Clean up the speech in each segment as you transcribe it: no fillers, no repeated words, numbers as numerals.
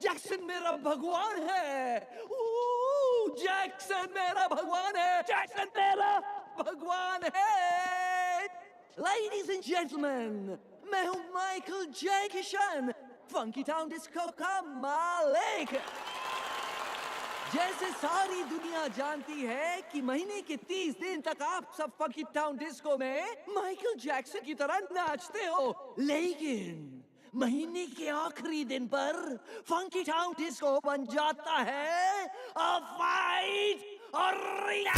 Jackson मेरा भगवान है। जैक्सन मेरा भगवान है। जैक्सन मेरा भगवान है। Ladies and gentlemen, मैं हूँ Michael J Kishan, funky town disco का मालिक। जैसे सारी दुनिया जानती है कि महीने के 30 दिन तक आप सब फंकी टाउन डिस्को में माइकल जैक्सन की तरह नाचते हो, लेकिन महीने के आखिरी दिन पर फंकी टाउन डिस्को बन जाता है अ फाइट अरीना।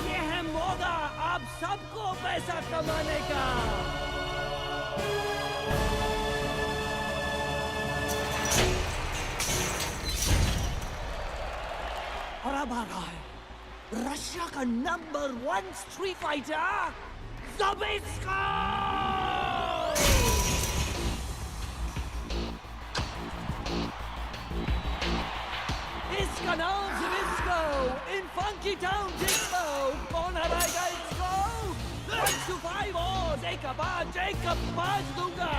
ये है मौका आप सबको पैसा कमाने का। और अब आ रहा है रशिया का नंबर 1 स्ट्रीट फाइटर ज़बिस्को। इसका नाम ज़बिस्को इन फंकी टाउन डिस्को। कौन हराएगा इसको? 1 to 5 और एक का 5 दूंगा।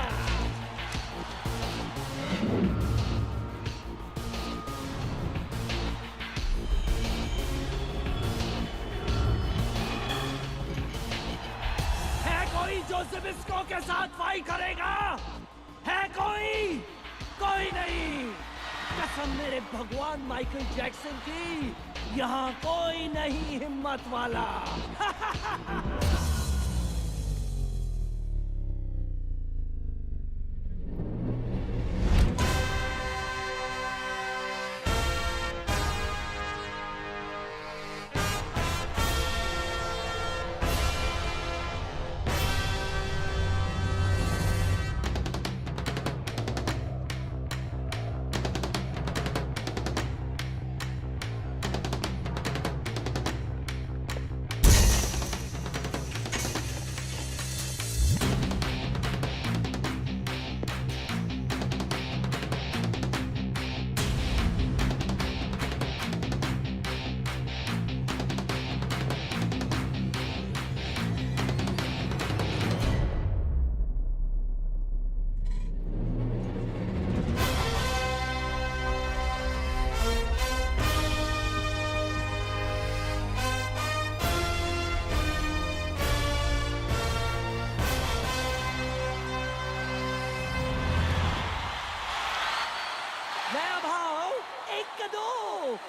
जो ज़बिस्को के साथ फाइट करेगा? है कोई? कोई नहीं। कसम मेरे भगवान माइकल जैक्सन की, यहाँ कोई नहीं हिम्मत वाला।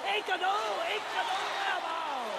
एक का दो मेरा भाव।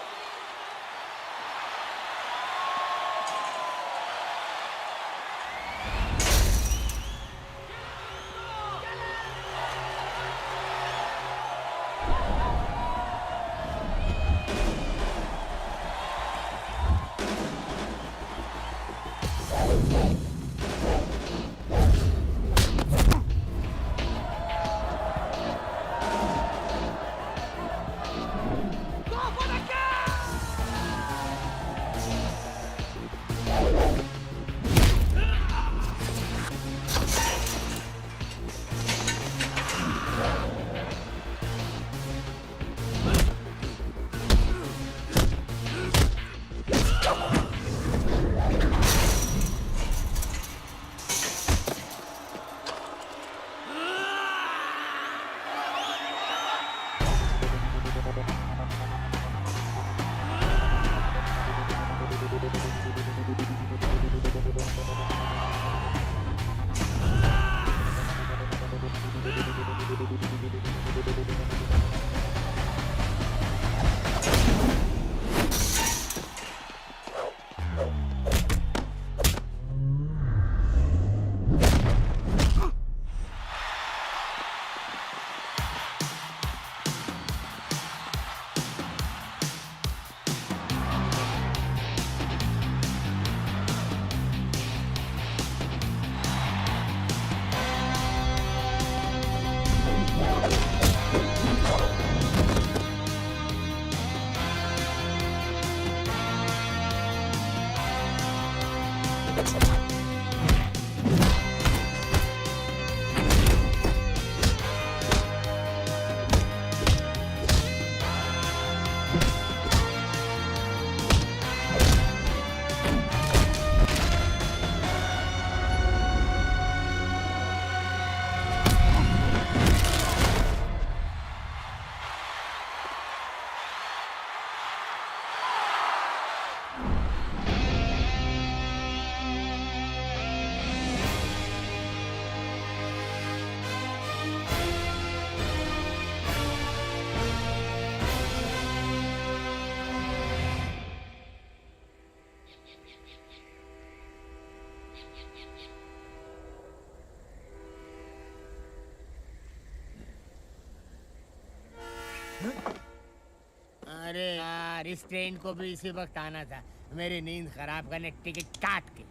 यार, इस ट्रेन को भी इसी वक्त आना था, मेरी नींद खराब करने टिकट काट के।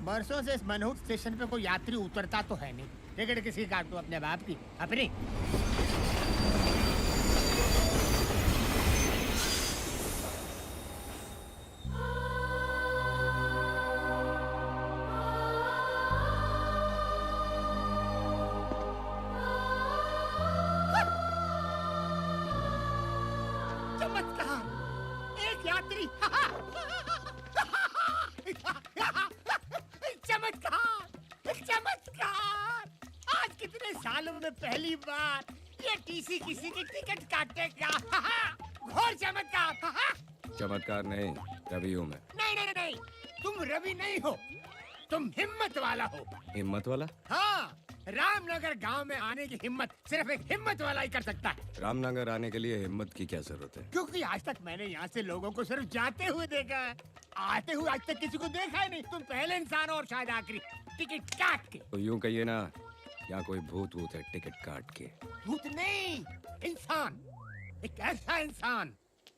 बरसों से इस मनहूट स्टेशन पे कोई यात्री उतरता तो है नहीं। टिकट किसकी काटूं, अपने बाप की? अपनी। चमत्कार, एक यात्री। चमत्कार, चमत्कार। आज कितने सालों में पहली बार ये टीसी किसी की टिकट काटेगा। घोर चमत्कार। चमत्कार नहीं, रवि हूँ मैं। नहीं नहीं नहीं, तुम रवि नहीं हो, तुम हिम्मत वाला हो। हिम्मत वाला? हाँ, रामनगर गांव में आने की हिम्मत सिर्फ एक हिम्मत वाला ही कर सकता है। रामनगर आने के लिए हिम्मत की क्या जरूरत है? क्योंकि आज तक मैंने यहाँ से लोगों को सिर्फ जाते हुए देखा है, आते हुए आज तक किसी को देखा ही नहीं। तुम पहले इंसान और शायद आखिरी। टिकट काट के। तो यूं कहिए ना, यहाँ कोई भूत वूत है टिकट काट के। भूत नहीं, इंसान। एक ऐसा इंसान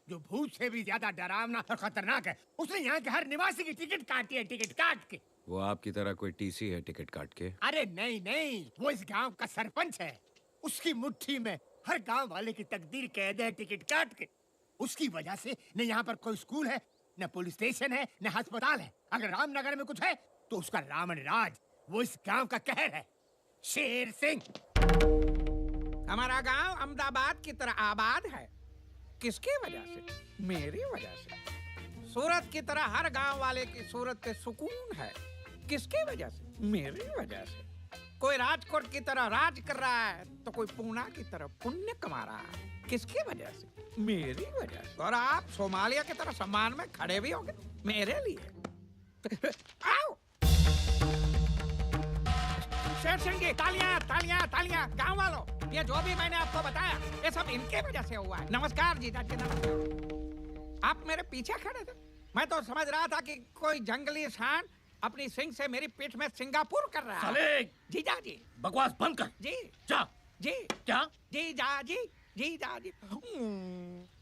जो भूत से भी ज्यादा डरावना और खतरनाक है। उसने यहाँ के हर निवासी की टिकट काटी है, टिकट काट के। वो आपकी तरह कोई टीसी है टिकट काट के? अरे नहीं नहीं, वो इस गांव का सरपंच है। उसकी मुट्ठी में हर गांव वाले की तकदीर कैद है, टिकट काट के। उसकी वजह से न यहाँ पर कोई स्कूल है, न पुलिस स्टेशन है, न अस्पताल है। अगर रामनगर में कुछ है तो उसका रावण राज, वो इस गांव का कहर है। शेर सिंह। हमारा गांव अहमदाबाद की तरह आबाद है। किसकी वजह से? मेरी वजह से। सूरत की तरह हर गांव वाले की सूरत पे सुकून है। किसकी वजह से? मेरी वजह से। कोई राजकोट की तरह राज कर रहा है तो कोई पूना की तरह पुण्य कमा रहा है। किसकी वजह से? मेरी वजह से। और आप सोमालिया की तरह सम्मान में खड़े भी होंगे मेरे लिए। आओ शेर सिंह जी, तालियां तालियां तालियां। गांव वालों, ये जो भी मैंने आपको बताया ये सब इनके वजह से हुआ है। नमस्कार जीजा जी, नमस्कार। आप मेरे पीछे खड़े थे, मैं तो समझ रहा था कि कोई जंगली सांड अपनी सिंग से मेरी पीठ में सिंगापुर कर रहा है। साले! जीजा जी, बकवास बंद कर। जी जा। जी। क्या? जीजा जी, जीजा जी।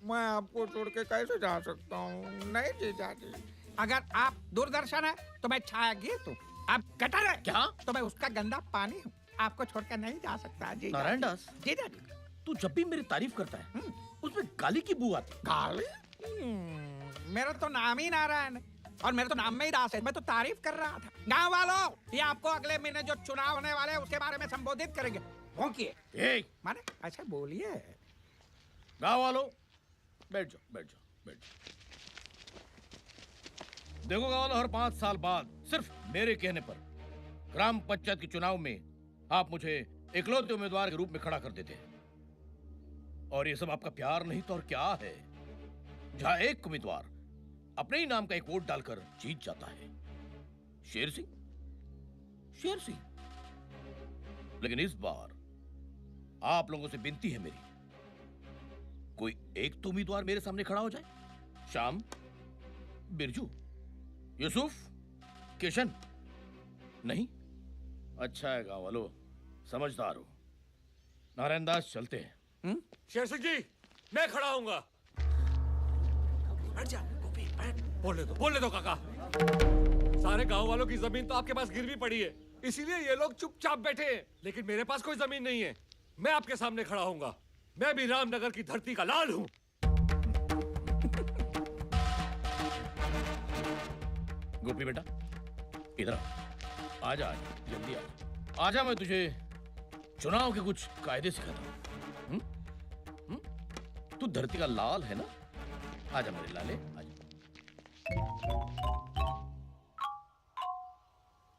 मैं आपको छोड़ के कैसे जा सकता हूँ? नहीं जीजा जी, अगर आप दूरदर्शन है तो मैं छाया गीत हूँ। आप गटर है क्या? तो मैं उसका गंदा पानी हूँ। आपको छोड़कर नहीं जा सकता जी। नारायण दास, जीजा जी। तू जब भी मेरी तारीफ करता है उसमें गाली की बू आती है। गाली? मेरा तो नाम ही नारायण है और मेरे तो नाम में ही दास है। मैं तो तारीफ कर रहा था। गांव वालों, ये आपको अगले महीने जो चुनाव होने वाले हैं उसके बारे में संबोधित करेंगे। भौंकिए। माने अच्छा बोलिए। गाँव वालों, बैठ जाओ बैठ जाओ बैठ जाओ। देखो गाँव वालों, हर 5 साल बाद सिर्फ मेरे कहने पर ग्राम पंचायत के चुनाव में आप मुझे इकलौते उम्मीदवार के रूप में खड़ा कर देते हैं। और ये सब आपका प्यार नहीं तो और क्या है? जहां एक उम्मीदवार अपने ही नाम का एक वोट डालकर जीत जाता है, शेर सिंह, शेर सिंह। लेकिन इस बार आप लोगों से विनती है मेरी, कोई एक तो उम्मीदवार मेरे सामने खड़ा हो जाए। श्याम, बिरजू, यूसुफ, किशन। नहीं? अच्छा है गाँव वालों, समझदार हो। नारायण दास, चलते हैं। शेर सिंह जी, मैं खड़ा हूंगा। बैठ जा गोपी, बैठ। बोलने दो काका। सारे गांव वालों की जमीन तो आपके पास गिरवी पड़ी है, इसीलिए ये लोग चुपचाप बैठे हैं। लेकिन मेरे पास कोई जमीन नहीं है, मैं आपके सामने खड़ा हूंगा। मैं भी रामनगर की धरती का लाल हूँ। गोपी बेटा, इधर आ। आजा आजा, जल्दी आजा। आजा, मैं तुझे चुनाव के कुछ कायदे सिखाता हूँ। तू धरती का लाल है ना? आजा मेरे लाले, आजा।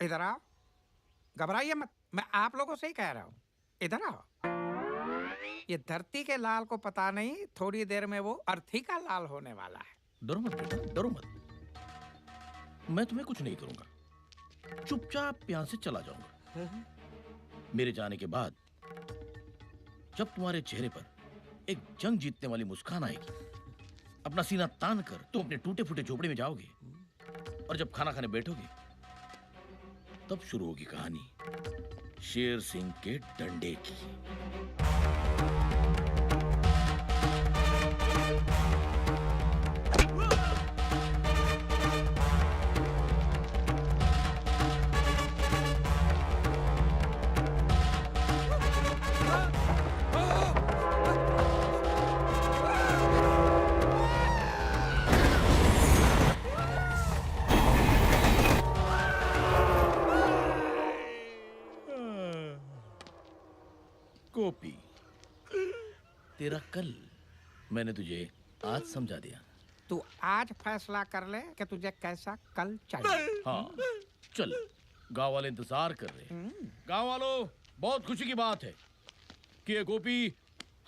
इधर आओ, घबराइए मत, मैं आप लोगों से ही कह रहा हूँ। इधर आओ। ये धरती के लाल को पता नहीं, थोड़ी देर में वो अर्थी का लाल होने वाला है। डरो मत बेटा, डरो मत। मैं तुम्हें कुछ नहीं करूंगा, चुपचाप यहां से चला जाऊंगा। मेरे जाने के बाद जब तुम्हारे चेहरे पर एक जंग जीतने वाली मुस्कान आएगी, अपना सीना तान कर तुम अपने टूटे फूटे झोपड़े में जाओगे, और जब खाना खाने बैठोगे तब शुरू होगी कहानी शेर सिंह के डंडे की। तेरा कल। मैंने तुझे आज समझा दिया। तू आज फैसला कर ले कि तुझे कैसा कल चाहिए। हाँ चल, गांव वाले इंतजार कर रहे हैं। गांव वालों, बहुत खुशी की बात है कि ये गोपी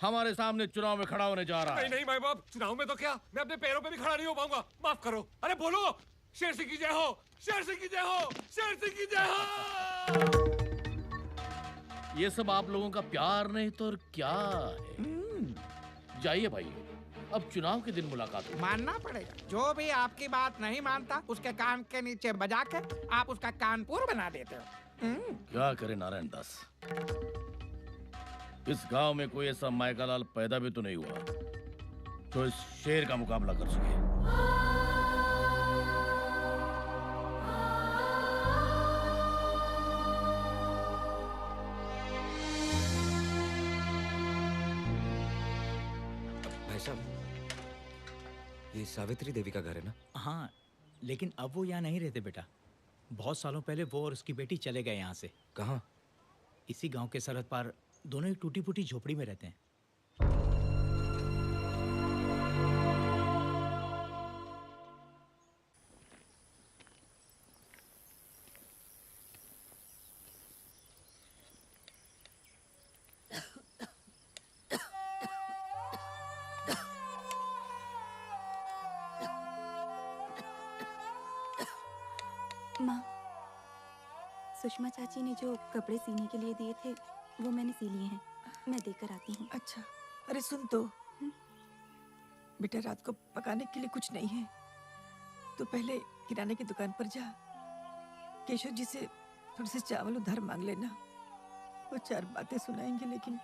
हमारे सामने चुनाव में खड़ा होने जा रहा है। नहीं माई बाप, चुनाव में तो क्या, मैं अपने पैरों पे भी खड़ा नहीं हो पाऊंगा। माफ करो। अरे बोलो, शेर सिंह की जय हो, शेर सिंह की जय हो, शेर सिंह की जय हो। ये सब आप लोगों का प्यार नहीं तो और क्या है। जाइए भाई, अब चुनाव के दिन मुलाकात होगी। मानना पड़ेगा, जो भी आपकी बात नहीं मानता उसके कान के नीचे बजा के आप उसका कानपुर बना देते हो। क्या करे नारायण दास, इस गांव में कोई ऐसा मायकालाल पैदा भी तो नहीं हुआ जो इस शेर का मुकाबला कर सके। भाई साहब, ये सावित्री देवी का घर है ना? हाँ, लेकिन अब वो यहाँ नहीं रहते बेटा। बहुत सालों पहले वो और उसकी बेटी चले गए यहाँ से। कहाँ? इसी गांव के सरहद पार दोनों एक टूटी फूटी झोपड़ी में रहते हैं। माँ, सुषमा चाची ने जो कपड़े सीने के लिए दिए थे वो मैंने सी लिए हैं। मैं देकर आती हूँ। अच्छा, अरे सुन तो, बेटा रात को पकाने के लिए कुछ नहीं है तो पहले किराने की दुकान पर जा, केशव जी से थोड़े से चावल उधार मांग लेना। वो चार बातें सुनाएंगे। लेकिन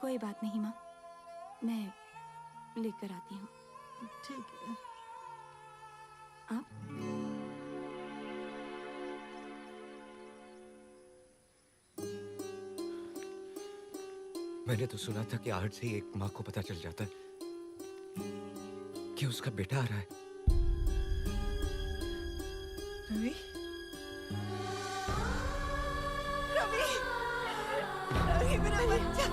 कोई बात नहीं माँ, मैं लेकर आती हूँ। ठीक है। आप मैंने तो सुना था कि आहट से ही एक माँ को पता चल जाता है कि उसका बेटा आ रहा है। रवि, रवि, रवि मेरा बच्चा।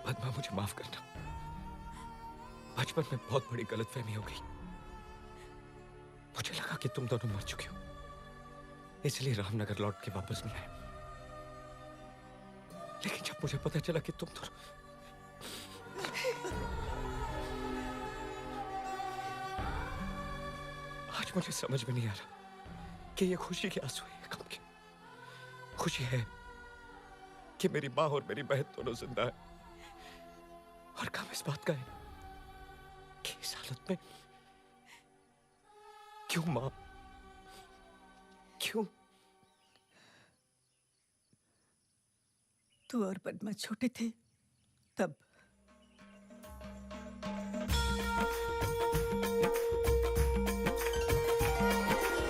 पद्मा, मुझे माफ करना। बचपन में बहुत बड़ी गलतफहमी हो गई। मुझे लगा कि तुम दोनों मर चुके हो, इसलिए रामनगर लौट के वापस नहीं आया। लेकिन जब मुझे पता चला कि तुम दोनों आज मुझे समझ में नहीं आ रहा कि ये खुशी के आंसू है, गम के। खुशी है कि मेरी माँ और मेरी बहन दोनों जिंदा है, और काम इस बात का है कि इस हालत में क्यों मां, क्यों? तू और पद्मा छोटे थे तब।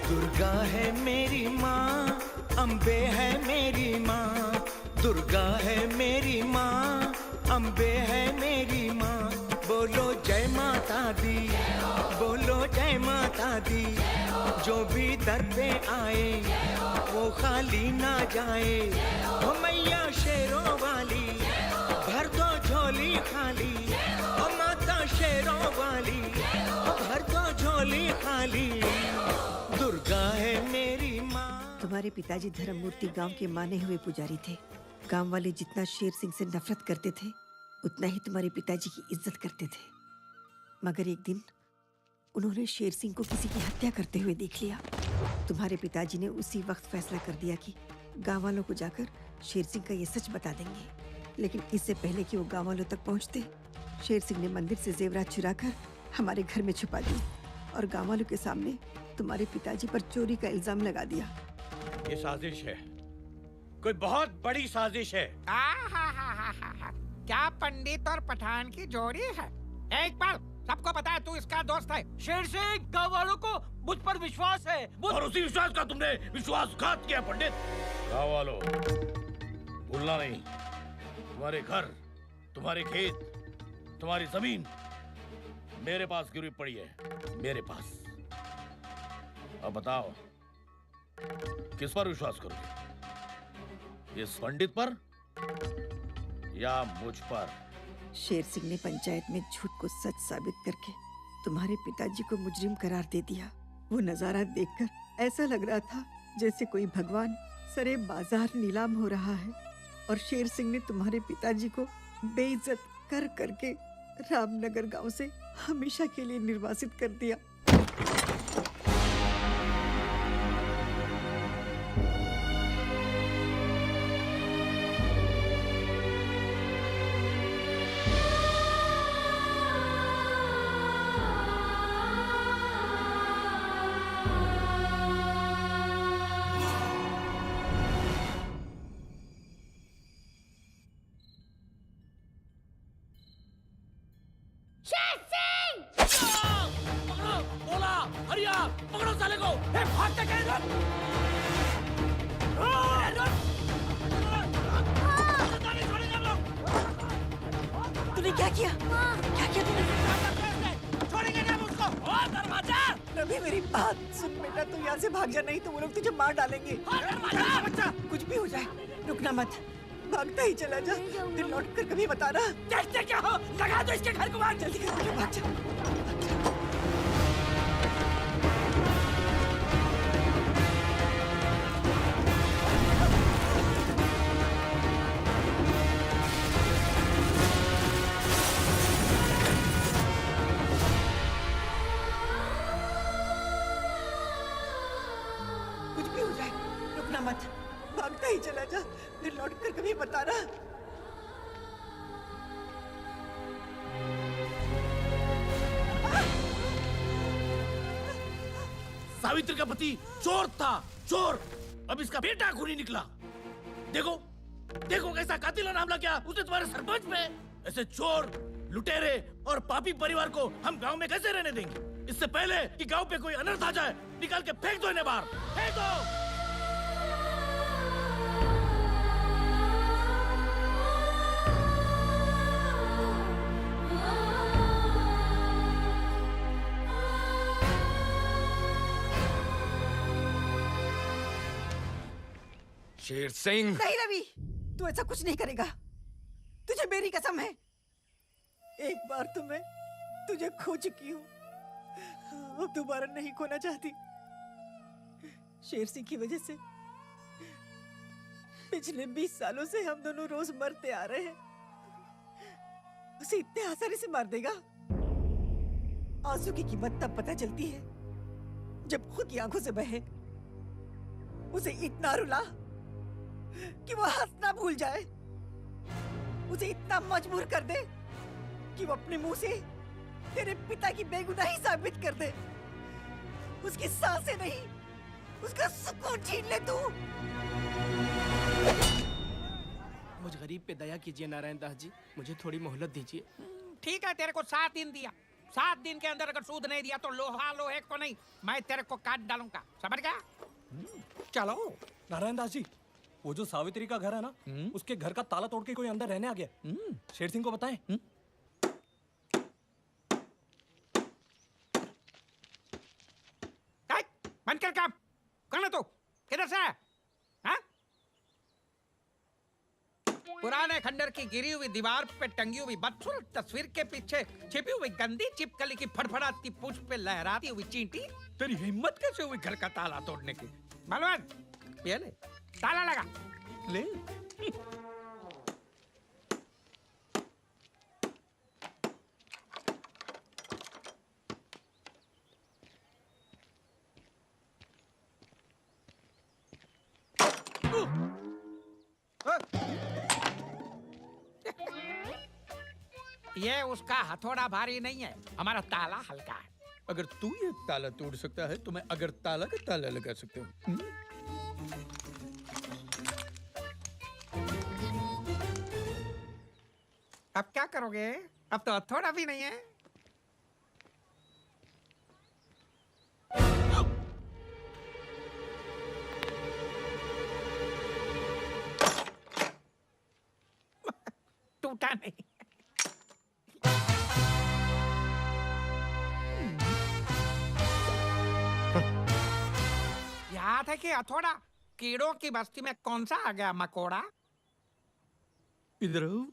दुर्गा है मेरी माँ, अम्बे है मेरी माँ। दुर्गा है मेरी माँ, अम्बे है मेरी माँ। बोलो जय माता दी, बोलो जय माता दी। जो भी दर पे आए वो खाली ना जाए। ओ मैया शेरों वाली, भर दो झोली खाली। ओ माता शेरों वाली, भर दो झोली खाली। दुर्गा है मेरी माँ। तुम्हारे पिताजी धर्ममूर्ति गांव के माने हुए पुजारी थे। गांव वाले जितना शेर सिंह से नफरत करते थे उतना ही तुम्हारे पिताजी की इज्जत करते थे। मगर एक दिन उन्होंने शेर सिंह को किसी की हत्या करते हुए देख लिया। तुम्हारे पिताजी ने उसी वक्त फैसला कर दिया कि गांव वालों को जाकर शेर सिंह का ये सच बता देंगे। लेकिन इससे पहले कि वो गांव वालों तक पहुंचते, शेर सिंह ने मंदिर से जेवरात चुराकर हमारे घर में छुपा दिए और गांव वालों के सामने तुम्हारे पिताजी पर चोरी का इल्जाम लगा दिया। ये साजिश है, कोई बहुत बड़ी साजिश है। क्या पंडित और पठान की जोड़ी है। एक पल, सबको पता है तू इसका दोस्त है। शेर सिंह, गांव वालों को मुझ पर विश्वास है। और उसी विश्वास का तुमने विश्वासघात किया पंडित। गाँव वालों, भूलना नहीं, तुम्हारे घर, तुम्हारे खेत, तुम्हारी जमीन मेरे पास गिरवी पड़ी है, मेरे पास। अब बताओ, किस पर विश्वास करोगे? इस पंडित पर या मुझ पर? शेर सिंह ने पंचायत में झूठ को सच साबित करके तुम्हारे पिताजी को मुजरिम करार दे दिया। वो नजारा देखकर ऐसा लग रहा था जैसे कोई भगवान सरे बाजार नीलाम हो रहा है, और शेर सिंह ने तुम्हारे पिताजी को बेइज्जत कर करके रामनगर गांव से हमेशा के लिए निर्वासित कर दिया। पकड़ो साले को! भागते कहीं रुक! तूने क्या किया? क्या किया तूने? छोड़ेंगे नहीं हम उसको! ओ दरवाजा! रवि, मेरी बात सुन बेटा, तू यहाँ से भाग जा, नहीं तो वो लोग तुझे मार डालेंगे। बच्चा! कुछ भी हो जाए, रुकना मत, भागता ही चला जा, फिर लौट कर कभी बताना। देखते क्या हो? लगा दो इसके घर को आग! जल्दी कर, भाग जा। मत, भागता ही चला जा, फिर लौट कर कभी बताना। सावित्री का पति चोर था, चोर। अब इसका बेटा खूनी निकला। देखो, देखो कैसा कातिलाना हमला किया उसने तुम्हारे सरपंच पे। ऐसे चोर, लुटेरे और पापी परिवार को हम गांव में कैसे रहने देंगे? इससे पहले कि गांव पे कोई अनर्थ आ जाए, निकाल के फेंक दो इन्हें बाहर, फेंक दो। शेर सिंह! नहीं रवि, तू ऐसा कुछ नहीं करेगा, तुझे मेरी कसम है। एक बार तो मैं तुझे खो चुकी हूँ, अब दोबारा नहीं खोना चाहती। शेर सिंह की वजह से पिछले 20 सालों से हम दोनों रोज मरते आ रहे हैं। उसे इतने आसानी से मार देगा? आंसू की कीमत तब पता चलती है जब खुद की आंखों से बहे। उसे इतना रुला कि वो हंसना भूल जाए, उसे इतना मजबूर कर दे कि वो अपने मुंह से तेरे पिता की बेगुनाही साबित कर दे। उसकी सांसें नहीं, उसका सुकून छीन ले तू। मुझ गरीब पे दया कीजिए नारायण दास जी, मुझे थोड़ी मोहलत दीजिए। ठीक है, तेरे को 7 दिन दिया। 7 दिन के अंदर अगर सूद नहीं दिया तो लोहा लोहे को नहीं, मैं तेरे को काट डालूंगा, समझ गया? चलो। नारायण दास जी, वो जो सावित्री का घर है ना, उसके घर का ताला तोड़ के कोई अंदर रहने आ गया। शेर सिंह को बताएं। बंद कर काम। कौन है तू? किधर से है? हाँ? पुराने खंडर की गिरी हुई दीवार पे टंगी हुई बदसूरत तस्वीर के पीछे छिपी हुई गंदी चिपकली की फड़फड़ाती पूंछ पे लहराती हुई चींटी। तेरी हिम्मत कैसे हुई घर का ताला तोड़ने की? बलवान, ये ले, ताला लगा ले। ये उसका हथौड़ा भारी नहीं है, हमारा ताला हल्का है। अगर तू ये ताला तोड़ सकता है तो मैं अगर ताला का ताला लगा सकता हूँ। अब क्या करोगे? अब तो हथौड़ा भी नहीं है। पता नहीं। याद है कि हथौड़ा? कीड़ों की बस्ती में कौन सा आ गया मकोड़ा? इधर आओ।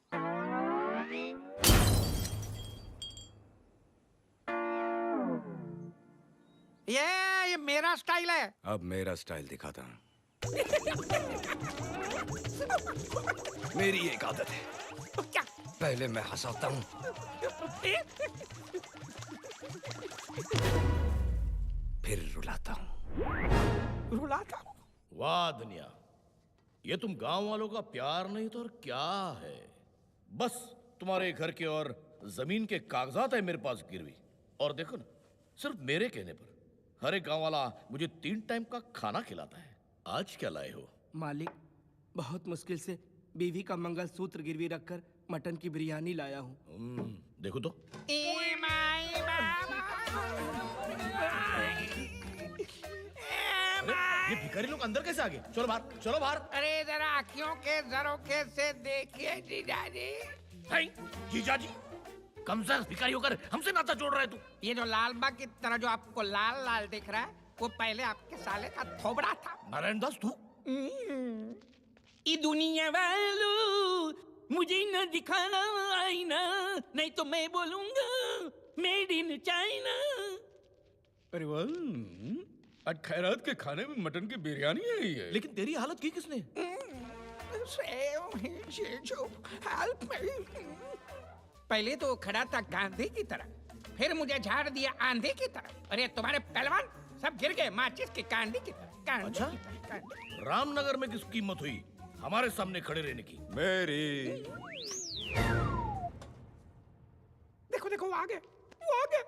ये मेरा स्टाइल है। अब मेरा स्टाइल दिखाता हूँ। मेरी एक आदत है, क्या? पहले मैं हंसाता हूँ, फिर रुलाता हूँ। रुलाता हूँ? वाह दुनिया, ये तुम गांव वालों का प्यार नहीं तो और क्या है? बस तुम्हारे घर के और जमीन के कागजात है मेरे पास गिरवी। और देखो ना, सिर्फ मेरे कहने पर हर एक गांव वाला मुझे 3 टाइम का खाना खिलाता है। आज क्या लाए हो? मालिक, बहुत मुश्किल से बीवी का मंगलसूत्र गिरवी रखकर मटन की बिरयानी लाया हूँ। देखो तो। ये भिखारी लोग अंदर कैसे आ गए? चलो बाहर, चलो बाहर। अरे जरा आँखियों के झरोखे से देखिए जीजाजी। जीजाजी, कम से भिखारी होकर हमसे नाता जोड़ रहा है तू। ये जो लाल बाग की तरह जो आपको लाल लाल दिख रहा है, वो पहले आपके साले का थोबड़ा था। नारायण दास तू? ये दुनिया वालों, मुझे न दिखाना आईना, नहीं तो मैं बोलूंगा मेड इन चाइना। अरे वाह, आज खैरात के खाने में मटन की बिरयानी है ये। लेकिन तेरी हालत की किसने? Help me. पहले तो खड़ा था गांधी की तरह, फिर मुझे झाड़ दिया आंधी की तरह। अरे तुम्हारे पहलवान सब गिर गए माचिस की कांडी की तरह। अच्छा? रामनगर में किसकी हिम्मत हुई हमारे सामने खड़े रहने की? मेरी। देखो देखो, वो आ गए, वो आ गए।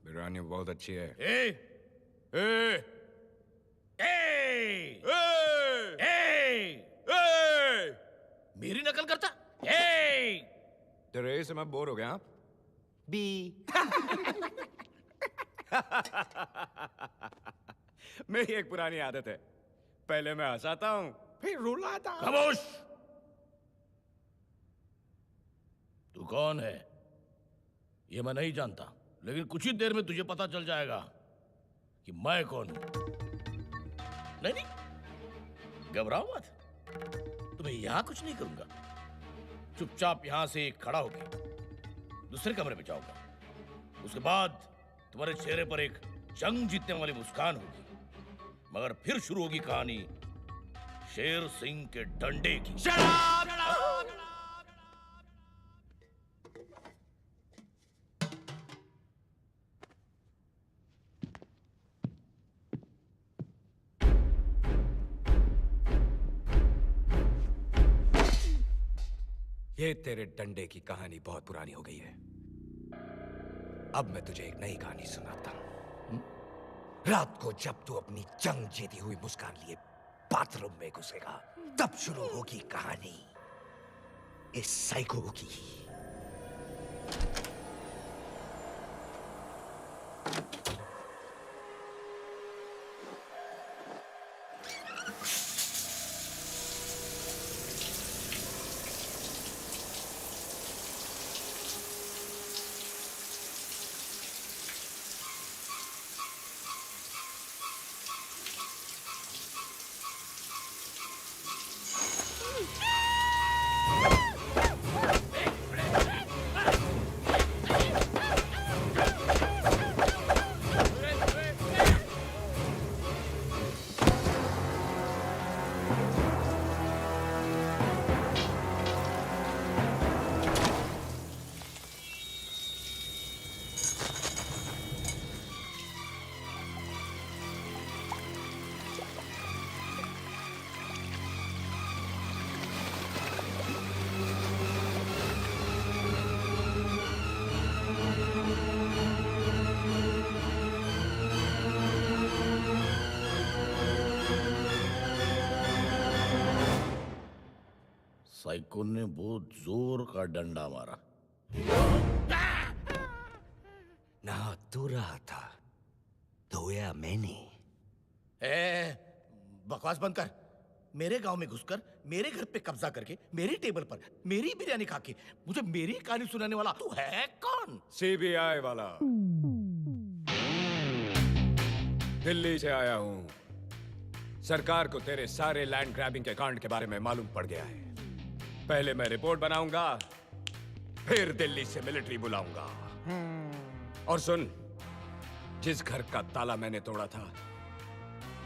बिरयानी बहुत अच्छी है। ए! ए! ए! ए! ए! ए! मेरी नकल करता? ए! तेरे से मैं बोर हो गया। बी। मेरी एक पुरानी आदत है, पहले मैं हंसाता हूँ, फिर रुलाता हूँ। खामोश! तू कौन है ये मैं नहीं जानता, लेकिन कुछ ही देर में तुझे पता चल जाएगा कि मैं कौन हूं। नहीं नहीं, घबराओ मत, तुम्हें यहां कुछ नहीं करूंगा। चुपचाप यहां से खड़ा होकर दूसरे कमरे में जाऊंगा। उसके बाद तुम्हारे चेहरे पर एक जंग जीतने वाली मुस्कान होगी, मगर फिर शुरू होगी कहानी शेर सिंह के डंडे की। ये तेरे डंडे की कहानी बहुत पुरानी हो गई है। अब मैं तुझे एक नई कहानी सुनाता हूं। रात को जब तू अपनी जंग जीती हुई मुस्कान लिए बाथरूम में घुसेगा, तब शुरू होगी कहानी इस साइको की। साइको ने बहुत जोर का डंडा मारा। ना तू रहा था, धोया मैंने। बकवास बंद कर। मेरे गांव में घुसकर मेरे घर पे कब्जा करके मेरी टेबल पर मेरी बिरयानी खा के मुझे मेरी कहानी सुनाने वाला तू है कौन? सीबीआई वाला। दिल्ली से आया हूं। सरकार को तेरे सारे लैंड ग्रैबिंग के कांड के बारे में मालूम पड़ गया है। पहले मैं रिपोर्ट बनाऊंगा, फिर दिल्ली से मिलिट्री बुलाऊंगा। और सुन, जिस घर का ताला मैंने तोड़ा था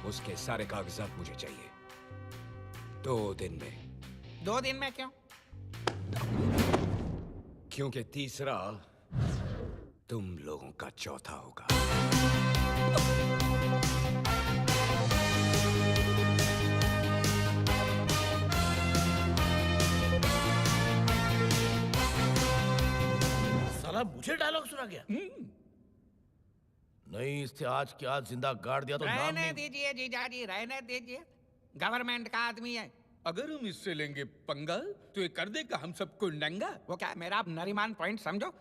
उसके सारे कागजात मुझे चाहिए 2 दिन में। 2 दिन में क्यों? क्योंकि तीसरा तुम लोगों का चौथा होगा। साला मुझे डायलॉग सुना गया? नहीं, इससे आज के आज जिंदा गाड़ दिया तो नाम रहने नहीं। दीजिए जीजाजी, रहने दीजिए। गवर्नमेंट का आदमी है। अगर हम इससे लेंगे पंगा तो ये कर देगा हम सबको नंगा। वो क्या मेरा आप नरीमान पॉइंट समझो।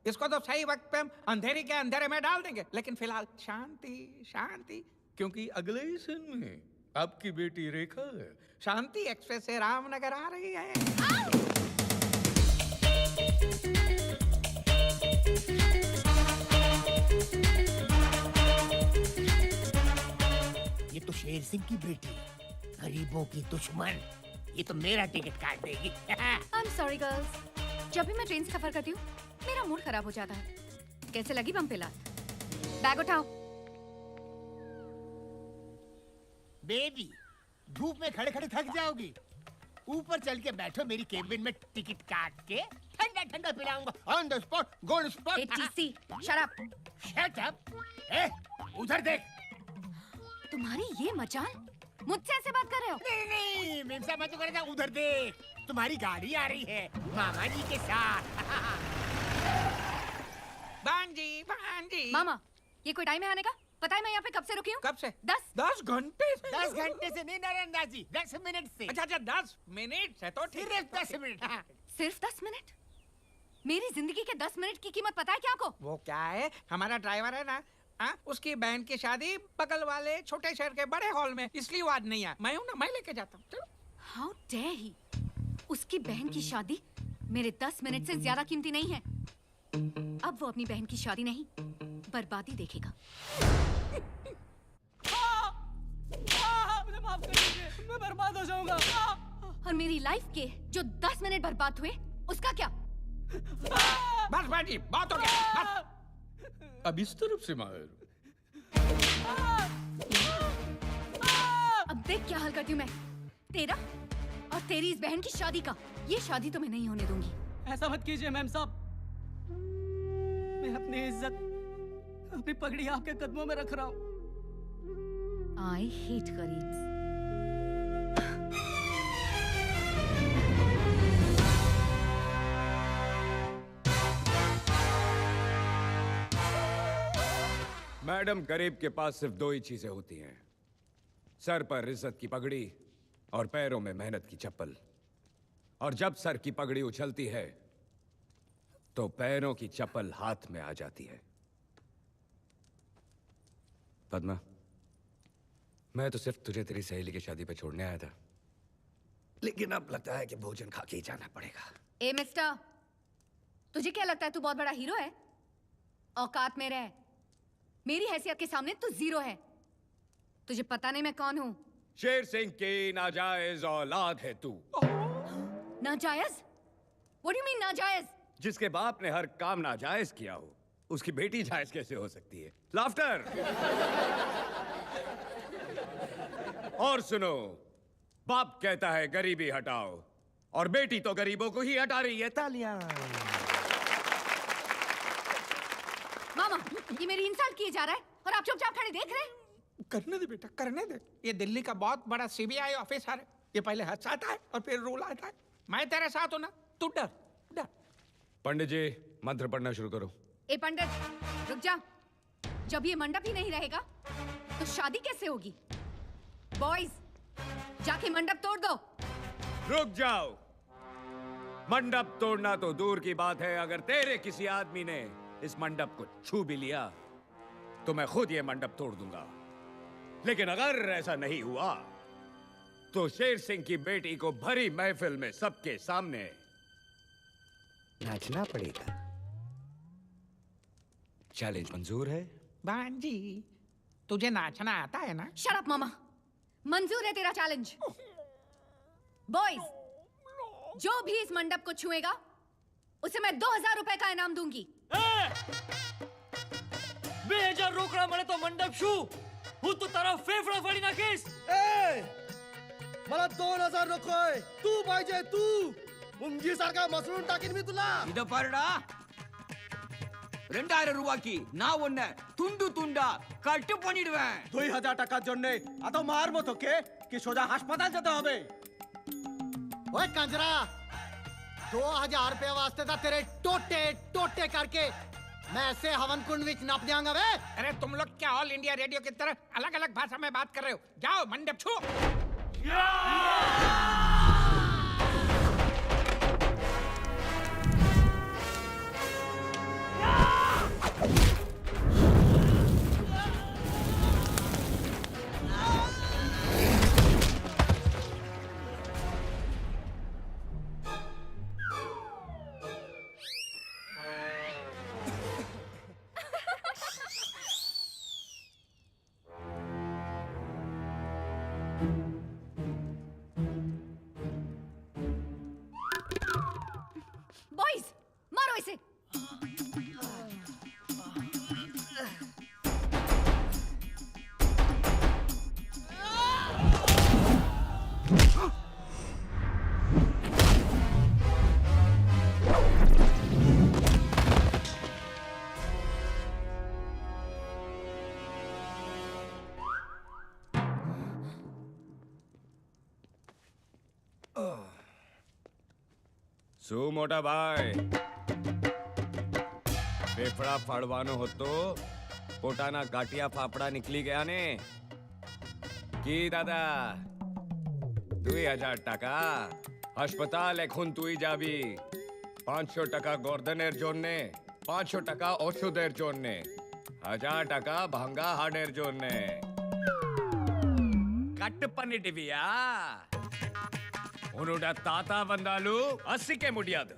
इसको तो सही वक्त पे हम अंधेरे के अंधेरे में डाल देंगे, लेकिन फिलहाल शांति शांति, क्योंकि अगले ही सीन में आपकी बेटी रेखा शांति एक्सप्रेस से रामनगर आ रही है। ये तो शेर सिंह की बेटी, गरीबों की दुश्मन। ये तो मेरा टिकट काट देगी। आई एम सॉरी गर्ल्स, जब भी मैं ट्रेन से सफर करती हूँ मेरा मूड खराब हो जाता है। कैसे लगी बम पे लात? बैग उठाओ। बेबी, धूप में खड़े खड़े थक जाओगी। ऊपर चल के बैठो, मेरी केबिन में टिकट काट के ठंडा ठंडा पिलाऊंगा। On the spot, gold spot. TC, shut up. Shut up. ए, उधर देख। तुम्हारी ये मचान, मुझसे ऐसे बात कर रहे हो? नहीं नहीं, मेमसा मत करेगा। उधर देख, तुम्हारी गाड़ी आ रही है मामा जी के साथ। भांजी भांजी। मामा, ये कोई टाइम है आने का? पता है मैं यहाँ पे कब से रुकी हूँ? कब से? 10 घंटे से। 10 घंटे से नहीं नारायण जी, 10 मिनट से। अच्छा 10 मिनट से तो ठीक। सिर्फ 10 मिनट। हाँ। सिर्फ 10 मिनट? मेरी जिंदगी के 10 मिनट की कीमत पता है क्या आपको? वो क्या है, हमारा ड्राइवर है ना, उसकी बहन की शादी बगल वाले छोटे शहर के बड़े हॉल में, इसलिए वो आज नहीं आया। मैं हूँ ना, मैं लेके जाता हूँ। चलो। How dare he! उसकी बहन की शादी मेरे 10 मिनट से ज्यादा कीमती नहीं है। अब वो अपनी बहन की शादी नहीं, बर्बादी देखेगा। मुझे माफ कर दीजिए, मैं बर्बाद हो जाऊंगा। और मेरी लाइफ के जो 10 मिनट बर्बाद हुए, उसका क्या? बस भांजी, बहुत हो गया। बस। अब इस तरफ से मार। अब देख क्या हाल करती हूँ मैं तेरा और तेरी इस बहन की शादी का। ये शादी तो मैं नहीं होने दूंगी। ऐसा मत कीजिए मैम साहब, मैं अपनी इज्जत, अपनी पगड़ी आपके कदमों में रख रहा हूँ। I hate गरीब्स। मैडम, गरीब के पास सिर्फ 2 ही चीजें होती हैं, सर पर इज्जत की पगड़ी और पैरों में मेहनत की चप्पल। और जब सर की पगड़ी उछलती है तो पैरों की चप्पल हाथ में आ जाती है। पद्मा, मैं तो सिर्फ तुझे तेरी सहेली की शादी पे छोड़ने आया था, लेकिन अब लगता है कि भोजन खा के ही जाना पड़ेगा। ए मिस्टर, तुझे क्या लगता है तू बहुत बड़ा हीरो है? औकात में रह। मेरी हैसियत के सामने तू जीरो है। तुझे पता नहीं मैं कौन हूँ? शेर सिंह की नाजायज औलाद है तू। नाजायज? What do you mean नाजायज? जिसके बाप ने हर काम नाजायज किया हो, उसकी बेटी जायज कैसे हो सकती है? लाफ्टर। और सुनो, बाप कहता है गरीबी हटाओ, और बेटी तो गरीबों को ही हटा रही है। तालियां। मामा, ये मेरी इंसल्ट किए जा रहा है और आप चुपचाप खड़े देख रहे हैं। करने दे बेटा, करने दे। ये दिल्ली का बहुत बड़ा सीबीआई ऑफिसर है। ये पहले हंसाता है और फिर रुलाता है। मैं तेरे साथ हूं ना, तू डर डर। पंडित जी, मंत्र पढ़ना शुरू करो। ए पंडित, रुक जा। जब ये मंडप ही नहीं रहेगा तो शादी कैसे होगी? बॉयज, जाके मंडप तोड़ दो। रुक जाओ। मंडप तोड़ना तो दूर की बात है, अगर तेरे किसी आदमी ने इस मंडप को छू भी लिया तो मैं खुद ये मंडप तोड़ दूंगा। लेकिन अगर ऐसा नहीं हुआ तो शेर सिंह की बेटी को भरी महफिल में सबके सामने नाचना पड़ेगा। चैलेंज मंजूर है? भांजी, तुझे नाचना आता है ना? शट अप मामा। मंजूर है तेरा चैलेंज। बॉयज, जो भी इस मंडप को छुएगा उसे मैं 2000 रुपए का इनाम दूंगी। 2000 रोकड़ा मळे तो मंडप शू હું તો તારા ફેફડા ફાડી નાખીશ। मला 2000 नकोय, तू पाहिजे तू। मुंगी सारखा मसळून टाकीन मी तुला। இத பாருடா, 2000 ரூபாய்க்கு நான் உன்னை துண்டு துண்டா கட்டு பண்ணிடுவேன்। 2000 টাকার জন্য এত মারবো তোকে কি সোজা হাসপাতাল যেতে হবে? ओए कंजरा, 2000 रुपए वास्ते था तेरे टोटे टोटे करके मैं ऐसे हवन कुंड विच नाप दियांगा वे। अरे तुम लोग क्या ऑल इंडिया रेडियो की तरह अलग अलग भाषा में बात कर रहे हो? जाओ मंडप छू। बॉयज, मारो इसे। શું મોટા ભાઈ, ફેફડા ફાડવાનો હતો, પોતાના ગાંઠિયા ફાફડા નીકળી ગયા ને? কি দাদা, 2000 টাকা হাসপাতাল এখন তুই যাবি। 500 টাকা গর্দনের জন্যে, 500 টাকা ওষুধের জন্যে, 1000 টাকা ভাঙ্গা হাড়ের জন্যে। కట్ పన్నిటివియా? உன்னோட தாத்தா வந்தாலும் அசிக்க முடியாது।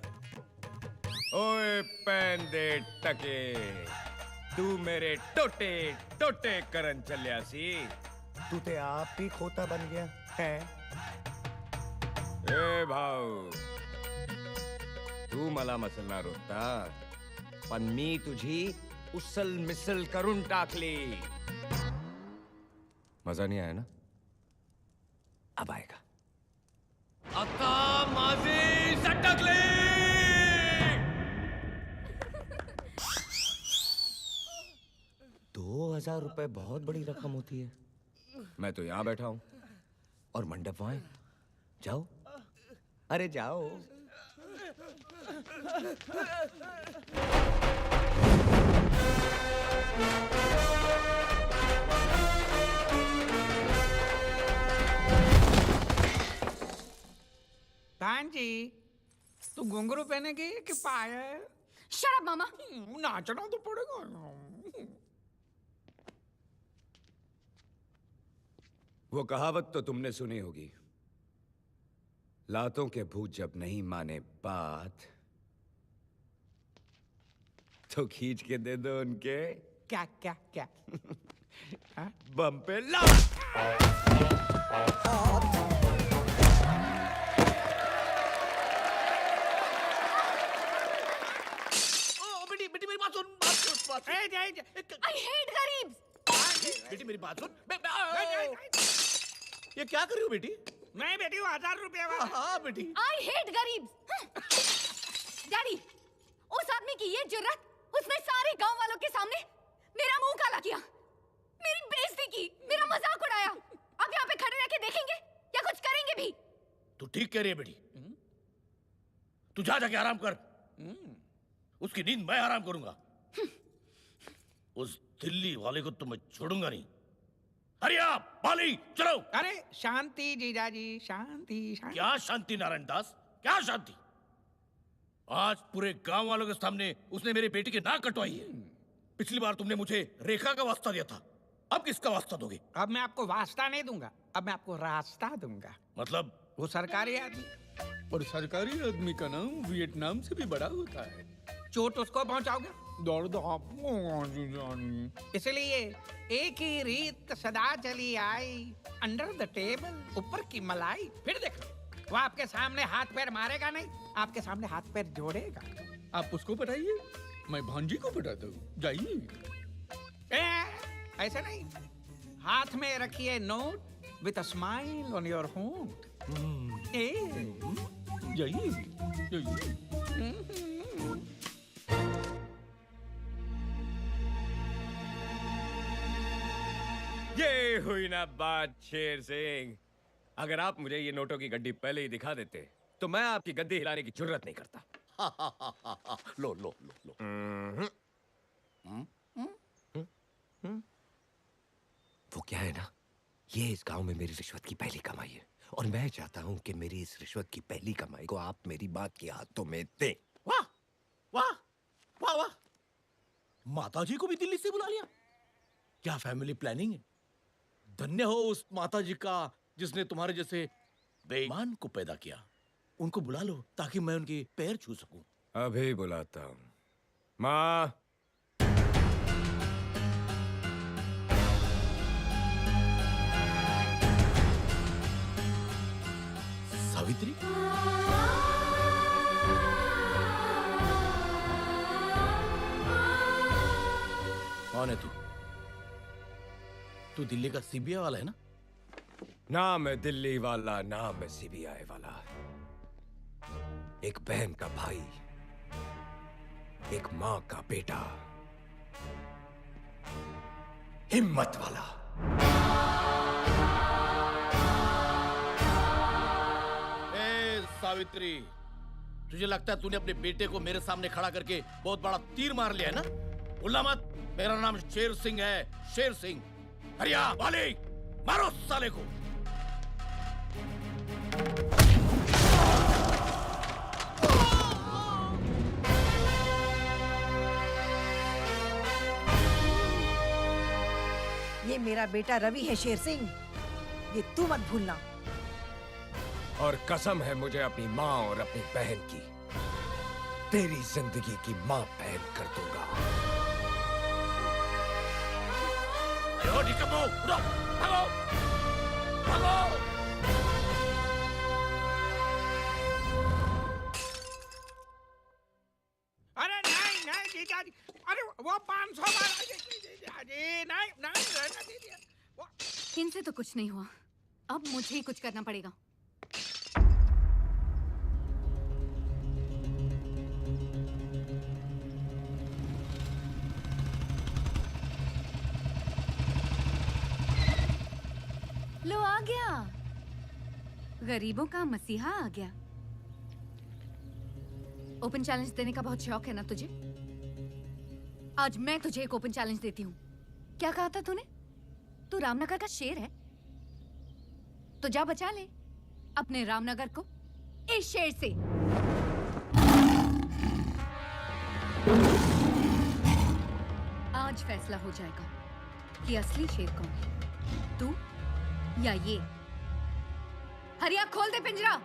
ओए पैंदे टके, तू मेरे टोटे टोटे करन चलिया सी। तू ते आप ही खोता बन गया है। ए भाऊ, तू मला मसलना रोकता, पण मी तुझी उसल मिसल करून टाकली। मजा नहीं आया ना? अब आएगा। आता माझी सटकली। 2000 रुपए बहुत बड़ी रकम होती है। मैं तो यहाँ बैठा हूं और मंडप वहां है। जाओ, अरे जाओ। भांजी, तू घुंघरू पहनेगी कि पायल? शट अप मामा। नाचना तो पड़ेगा। वो कहावत तो तुमने सुनी होगी, लातों के भूत जब नहीं माने बात तो खींच के दे दो उनके क्या क्या क्या? बम पे ला। बेटी मेरी बात सुन, बात I hate गरीब। बेटी मेरी बात सुन। ये क्या कर रही हो बेटी? मैं बेटी हूँ 1000 रुपया वाला। हाँ बेटी। I hate गरीब। डैडी, उस आदमी की ये जुर्रत, उसने सारे गांव वालों के सामने मेरा मुंह काला किया, मेरी बेइज्जती की, मेरा मजाक उड़ाया। अब यहाँ पे खड़े रह के देखेंगे या कुछ करेंगे भी? तू ठीक कह रही है बेटी। तू जा जाके आराम कर। उसकी नींद मैं आराम करूंगा। उस दिल्ली वाले को तो मैं छोड़ूंगा नहीं। अरे आप बाली चलो। अरे शांति जीजाजी, शांति शांति। क्या शांति नारायण दास, क्या शांति? आज पूरे गांव वालों के सामने उसने मेरी बेटी की नाक कटवाई है। पिछली बार तुमने मुझे रेखा का वास्ता दिया था, अब किसका वास्ता दोगे? अब मैं आपको वास्ता नहीं दूंगा, अब मैं आपको रास्ता दूंगा। मतलब? वो सरकारी आदमी, और सरकारी आदमी का नाम वियतनाम से भी बड़ा होता है। चोट उसको पहुंचाओगे, दर्द आपको जानी। इसलिए एक ही रीत सदा चली आई, अंडर द टेबल, ऊपर की मलाई। फिर देखो, वो आपके सामने हाथ पैर मारेगा नहीं, आपके सामने हाथ पैर जोड़ेगा। आप उसको पटाइए, मैं भांजी को पटाता हूँ, जाइए। ऐसा नहीं, हाथ में रखिए note with a smile on your होंठ। जाइए जाइए। ये हुई ना बात शेर सिंह। अगर आप मुझे ये नोटों की गड्डी पहले ही दिखा देते तो मैं आपकी गद्दी हिलाने की जरूरत नहीं करता। लो लो लो लो। वो क्या है ना, ये इस गांव में मेरी रिश्वत की पहली कमाई है और मैं चाहता हूं कि मेरी इस रिश्वत की पहली कमाई को आप मेरी बात के हाथों में दें। वाह वाह वाह वाह, माता जी को भी दिल्ली से बुला लिया। क्या फैमिली प्लानिंग है। धन्य हो उस माता जी का जिसने तुम्हारे जैसे बेईमान को पैदा किया। उनको बुला लो ताकि मैं उनके पैर छू सकूं। अभी बुलाता हूं। माँ, सावित्री, कौन है तू? तू दिल्ली का सीबीआई वाला है ना? ना मैं दिल्ली वाला, ना मैं सीबीआई वाला। एक बहन का भाई, एक मां का बेटा, हिम्मत वाला। ए सावित्री, तुझे लगता है तूने अपने बेटे को मेरे सामने खड़ा करके बहुत बड़ा तीर मार लिया है ना? भूलना मत, मेरा नाम शेर सिंह है, शेर सिंह। हरिया वाले, मारो साले को। ये मेरा बेटा रवि है शेर सिंह, ये तू मत भूलना। और कसम है मुझे अपनी माँ और अपनी बहन की, तेरी जिंदगी की माँ बहन कर दूंगा। निकम्मो, उठो, भागो, भागो। अरे नहीं नहीं जीजा जी, अरे वो 500 बार नहीं नहीं रहने दीजिए। इनसे तो कुछ नहीं हुआ, अब मुझे ही कुछ करना पड़ेगा। लो आ गया, गरीबों का मसीहा आ गया। ओपन चैलेंज देने का बहुत शौक है ना तुझे? आज मैं तुझे एक ओपन चैलेंज देती हूँ। क्या कहा था तूने? तू रामनगर का शेर है, तो जा बचा ले अपने रामनगर को इस शेर से। आज फैसला हो जाएगा कि असली शेर कौन है, तू या ये। हरिया खोल दे पिंजरा।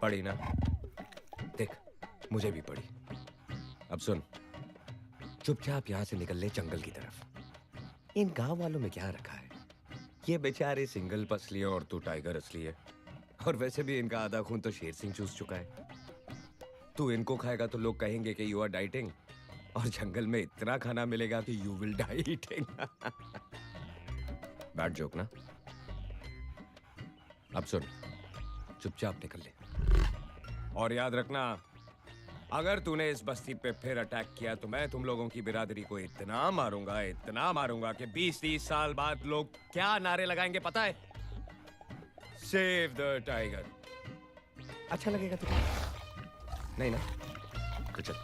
पड़ी ना? देख, मुझे भी पड़ी। अब सुन, चुपचाप यहाँ से निकल ले जंगल की तरफ। इन गांव वालों में क्या रखा है? ये बेचारे सिंगल पसली है और तू टाइगर असली है। और वैसे भी इनका आधा खून तो शेर सिंह चूस चुका है। तू इनको खाएगा तो लोग कहेंगे कि यू आर डाइटिंग, और जंगल में इतना खाना मिलेगा कि you will dieting. Bad joke ना? अब सुन, चुपचाप निकल ले। और याद रखना, अगर तूने इस बस्ती पे फिर अटैक किया तो मैं तुम लोगों की बिरादरी को इतना मारूंगा कि 20-30 साल बाद लोग क्या नारे लगाएंगे पता है? Save the tiger. अच्छा लगेगा तुझे? नहीं ना? तो चल,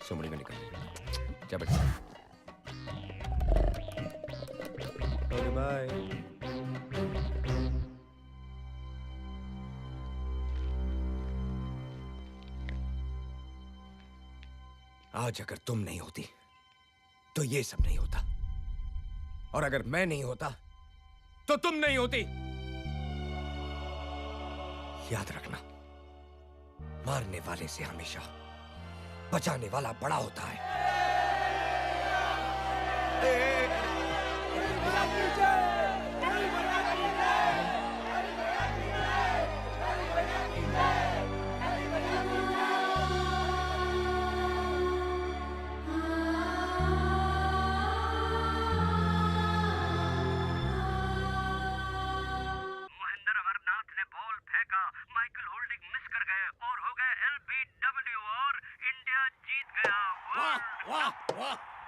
सुमड़ी में निकल। जा बेटा। Okay bye. आज अगर तुम नहीं होती तो ये सब नहीं होता, और अगर मैं नहीं होता तो तुम नहीं होती। याद रखना, मारने वाले से हमेशा बचाने वाला बड़ा होता है।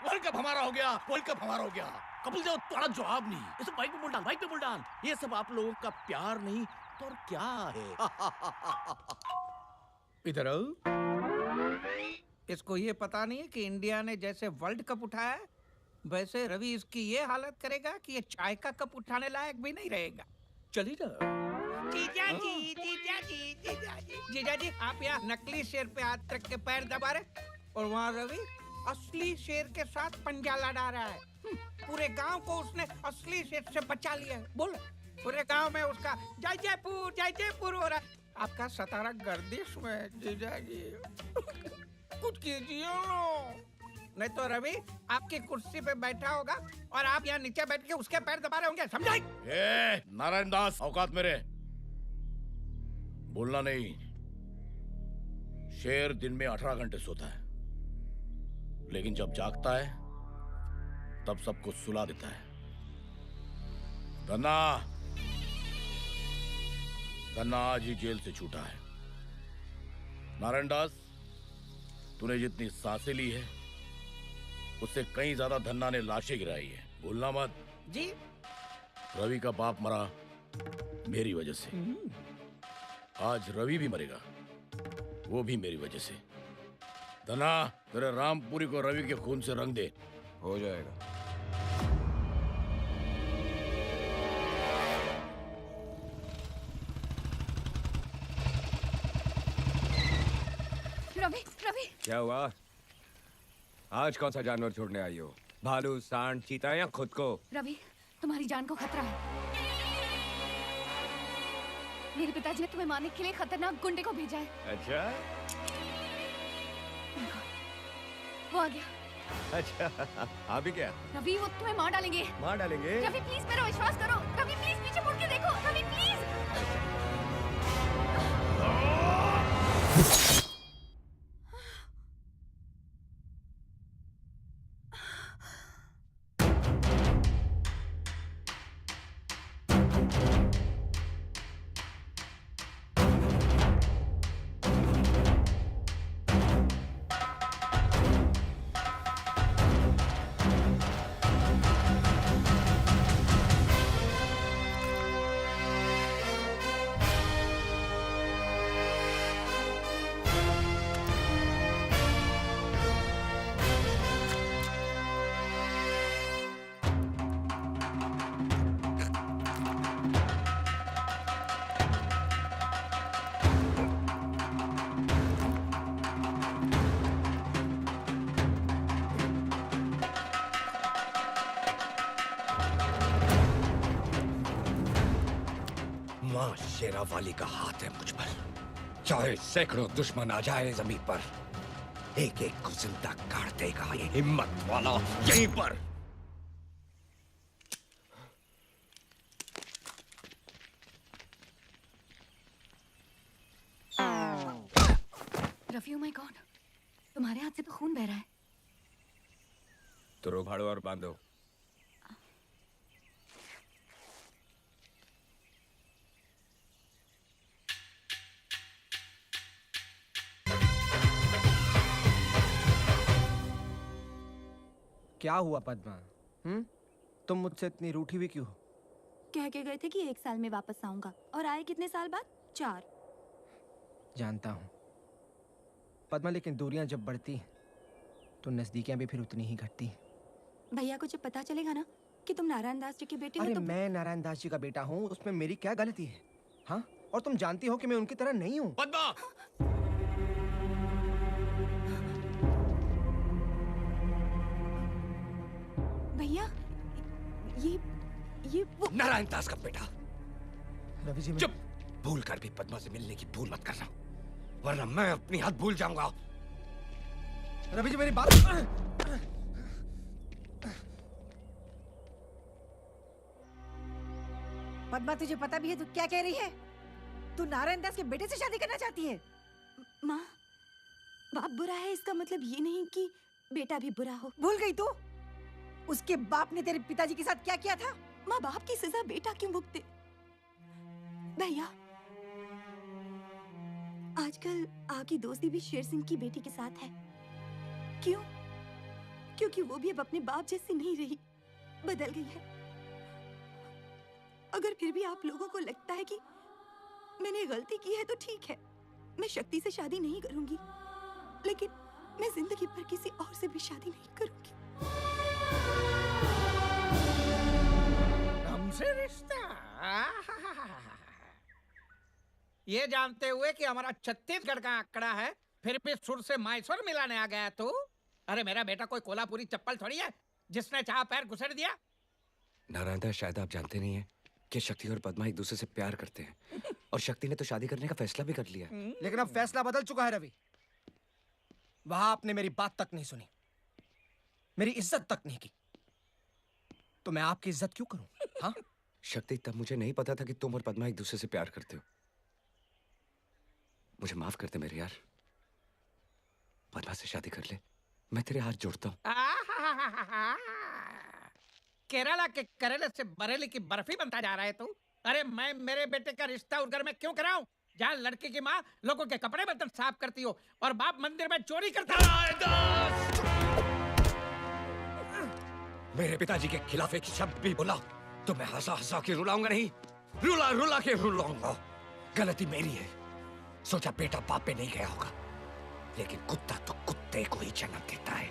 वर्ल्ड कप हमारा हो गया, वर्ल्ड कप हमारा हो गया। कपिल देव थोड़ा जवाब नहीं, ये सब माइक पे बोल डाल, माइक पे बोल डाल। ये सब आप लोगों का प्यार नहीं तो और क्या है? इधर आओ। इसको ये पता नहीं है कि इंडिया ने जैसे वर्ल्ड कप उठाया है, वैसे रवि इसकी ये हालत करेगा कि ये चाय का कप उठाने लायक भी नहीं रहेगा। चली ना। जीजा जी, आप यहाँ नकली शेर पे हाथ रख के पैर दबा रहे, और वहाँ रवि असली शेर के साथ पंजा लड़ा रहा है। पूरे गांव को उसने असली शेर से बचा लिया है। बोल, पूरे गांव में उसका जय जयपुर हो रहा है। आपका सतारा गर्दिश में जीजा जी। कुछ कीजिए नहीं तो रवि आपकी कुर्सी पे बैठा होगा और आप यहाँ नीचे बैठ के उसके पैर दबा रहे होंगे, समझाई? नारायण दास, औकात मेरे। बोलना नहीं। शेर दिन में 18 घंटे सोता है, लेकिन जब जागता है तब सबको सुला देता है। धन्ना आज ही जेल से छूटा है। नारायण दास, तूने जितनी सांसें ली है उससे कहीं ज्यादा धन्ना ने लाशें गिराई है। भूलना मत। जी। रवि का बाप मरा मेरी वजह से। आज रवि भी मरेगा, वो भी मेरी वजह से। धना, तेरे रामपुरी को रवि के खून से रंग दे। हो जाएगा। रवि, रवि। क्या हुआ? आज कौन सा जानवर छोड़ने आई हो? भालू, सांड, चीता या खुद को? रवि, तुम्हारी जान को खतरा है। मेरे पिताजी ने तुम्हें मारने के लिए खतरनाक गुंडे को भेजा है। अच्छा? वो आ गया। अच्छा, अभी क्या? रवि, वो तुम्हें मार डालेंगे। मार डालेंगे? रवि प्लीज मेरा विश्वास करो। रवि प्लीज पीछे मुड़ के देखो। रवि प्लीज। मां शेरावाली का हाथ है मुझ पर। चाहे सैकड़ों दुश्मन आ जाए जमीन पर, एक एक को जिंदा काट देगा ये हिम्मत वाला यहीं पर। रफी, ओ माय गॉड, तुम्हारे हाथ से तो खून बह रहा है। तो भाड़ो और बांधो। क्या हुआ पद्मा? तुम मुझसे इतनी रूठी हुई क्यों हो? कह के गए थे कि 1 साल में वापस आऊंगा, और आए कितने साल बाद? 4। जानता हूँ पद्मा, लेकिन दूरियां जब बढ़ती हैं तो नजदीकियां भी फिर उतनी ही घटती हैं। भैया को जब पता चलेगा ना कि तुम नारायण दास जी के बेटे हो अरे तो मैं नारायण दास जी का बेटा हूँ, उसमें मेरी क्या गलती है? हाँ, और तुम जानती हो कि मैं उनकी तरह नहीं हूँ। पद्मा! भैया, ये वो नारायण दास का बेटा। रवि जी, चुप! भूल कर भी पद्मा से मिलने की भूल मत करना, वरना मैं अपनी हद भूल जाऊंगा। रवि जी मेरी बात। पद्मा, तुझे पता भी है तू क्या कह रही है? तू नारायण दास के बेटे से शादी करना चाहती है? माँ, बाप बुरा है इसका मतलब ये नहीं कि बेटा भी बुरा हो। भूल गई तू? उसके बाप ने तेरे पिताजी के साथ क्या किया था? माँ, बाप की सजा बेटा क्यों भुगते? भैया, आजकल आपकी दोस्ती भी शेर सिंह की बेटी के साथ है। क्यों? क्योंकि वो भी अब अपने बाप जैसी नहीं रही, बदल गई है। अगर फिर भी आप लोगों को लगता है कि मैंने गलती की है तो ठीक है, मैं शक्ति से शादी नहीं करूंगी, लेकिन मैं जिंदगी भर किसी और से भी शादी नहीं करूंगी। हमसे रिश्ता? ये जानते हुए कि हमारा छत्तीसगढ़ का आंकड़ा है, फिर भी सुर से मैसूर मिलाने आ गया तू? अरे मेरा बेटा कोई कोल्हापुरी चप्पल थोड़ी है जिसने चाह पैर घुसेड़ दिया। नारायण दास, शायद आप जानते नहीं हैं कि शक्ति और पद्मा एक दूसरे से प्यार करते हैं, और शक्ति ने तो शादी करने का फैसला भी कर लिया। लेकिन अब फैसला बदल चुका है रवि। वहां आपने मेरी बात तक नहीं सुनी, मेरी इज्जत तक नहीं की, तो मैं आपकी इज्जत क्यों करूं? हाँ? शक्ति, तब मुझे नहीं पता था कि तुम और पद्मा एक दूसरे से प्यार करते हो। मुझे माफ कर दे मेरे यार। पद्मा से शादी कर ले, मैं तेरे हाथ जोड़ता हूँ। केरला के करेले से बरेली की बर्फी बनता जा रहा है तू? अरे मैं मेरे बेटे का रिश्ता उस घर में क्यों कराऊं जहाँ लड़की की माँ लोगों के कपड़े बर्तन साफ करती हो और बाप मंदिर में चोरी करता है। मेरे पिताजी के खिलाफ एक शब्द भी बोला तो मैं हंसा हंसा के रुलाऊंगा नहीं, रुला रुला के रुलाऊंगा। गलती मेरी है, सोचा बेटा बाप पे नहीं गया होगा, लेकिन कुत्ता तो कुत्ते को ही जन्म देता है।